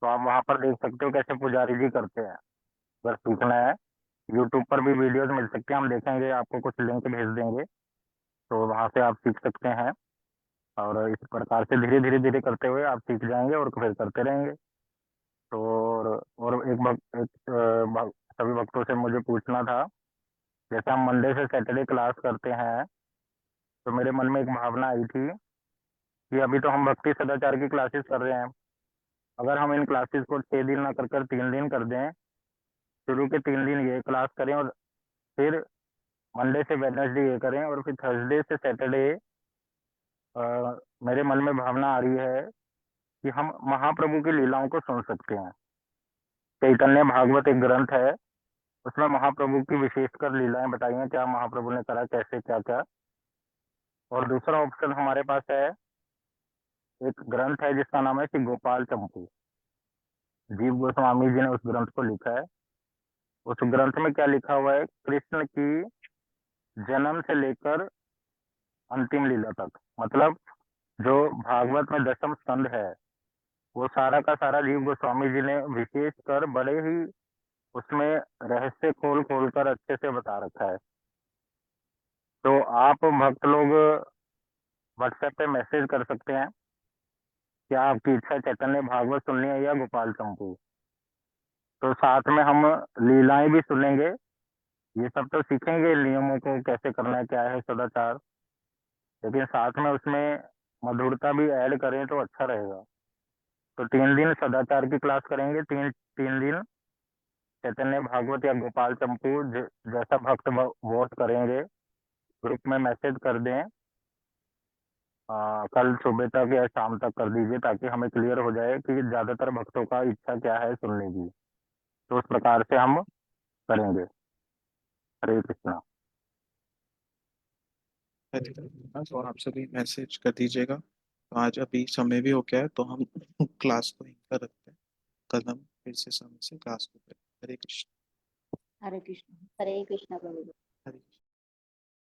तो आप वहां पर देख सकते हो कैसे पुजारी जी करते हैं। अगर सीखना है, यूट्यूब पर भी वीडियोस मिल सकते हैं, हम देखेंगे, आपको कुछ लिंक भेज देंगे, तो वहां से आप सीख सकते हैं। और इस प्रकार से धीरे धीरे धीरे करते हुए आप सीख जाएंगे और फिर करते रहेंगे। तो और सभी भक्तों से मुझे पूछना था, जैसे हम मंडे से सैटरडे क्लास करते हैं, तो मेरे मन में एक भावना आई थी कि अभी तो हम भक्ति सदाचार की क्लासेस कर रहे हैं। अगर हम इन क्लासेस को 6 दिन ना कर कर 3 दिन कर दें, शुरू के 3 दिन ये क्लास करें, और फिर मंडे से वेडनेसडे ये करें, और फिर थर्सडे से सैटरडे मेरे मन में भावना आ रही है कि हम महाप्रभु की लीलाओं को सुन सकते हैं। चैतन्य भागवत एक ग्रंथ है, उसमें महाप्रभु की विशेषकर लीलाएं बताई हैं, क्या महाप्रभु ने करा, कैसे क्या क्या। और दूसरा ऑप्शन हमारे पास है, एक ग्रंथ है जिसका नाम है श्री गोपाल चंपू। जीव गोस्वामी जी ने उस ग्रंथ को लिखा है। उस ग्रंथ में क्या लिखा हुआ है, कृष्ण की जन्म से लेकर अंतिम लीला तक, मतलब जो भागवत में दशम स्कंद है, वो सारा का सारा जीव गोस्वामी जी ने विशेष कर बड़े ही उसमें रहस्य खोल खोल कर अच्छे से बता रखा है। तो आप भक्त लोग व्हाट्सएप पे मैसेज कर सकते हैं, क्या आपकी इच्छा चैतन्य भागवत सुननी है या गोपाल चंपू। तो साथ में हम लीलाएं भी सुनेंगे, ये सब तो सीखेंगे, नियमों को कैसे करना है, क्या है सदाचार, लेकिन साथ में उसमें मधुरता भी ऐड करें तो अच्छा रहेगा। तो 3 दिन सदाचार की क्लास करेंगे, तीन 3 दिन चैतन्य भागवत या गोपाल चंपू, जैसा भक्त वोट करेंगे, ग्रुप में मैसेज कर दें। कल सुबह तक या शाम तक कर दीजिए, ताकि हमें क्लियर हो जाए कि ज्यादातर भक्तों का इच्छा क्या है सुनने की। तो उस प्रकार से हम करेंगे। हरे कृष्णा। और आप सभी मैसेज कर दीजिएगा। तो आज अभी समय भी हो गया है, तो हम क्लास को यहीं पर रखते हैं। कल हम फिर से समय से क्लास को करें। हरे कृष्ण। हरे कृष्ण प्रभु जी।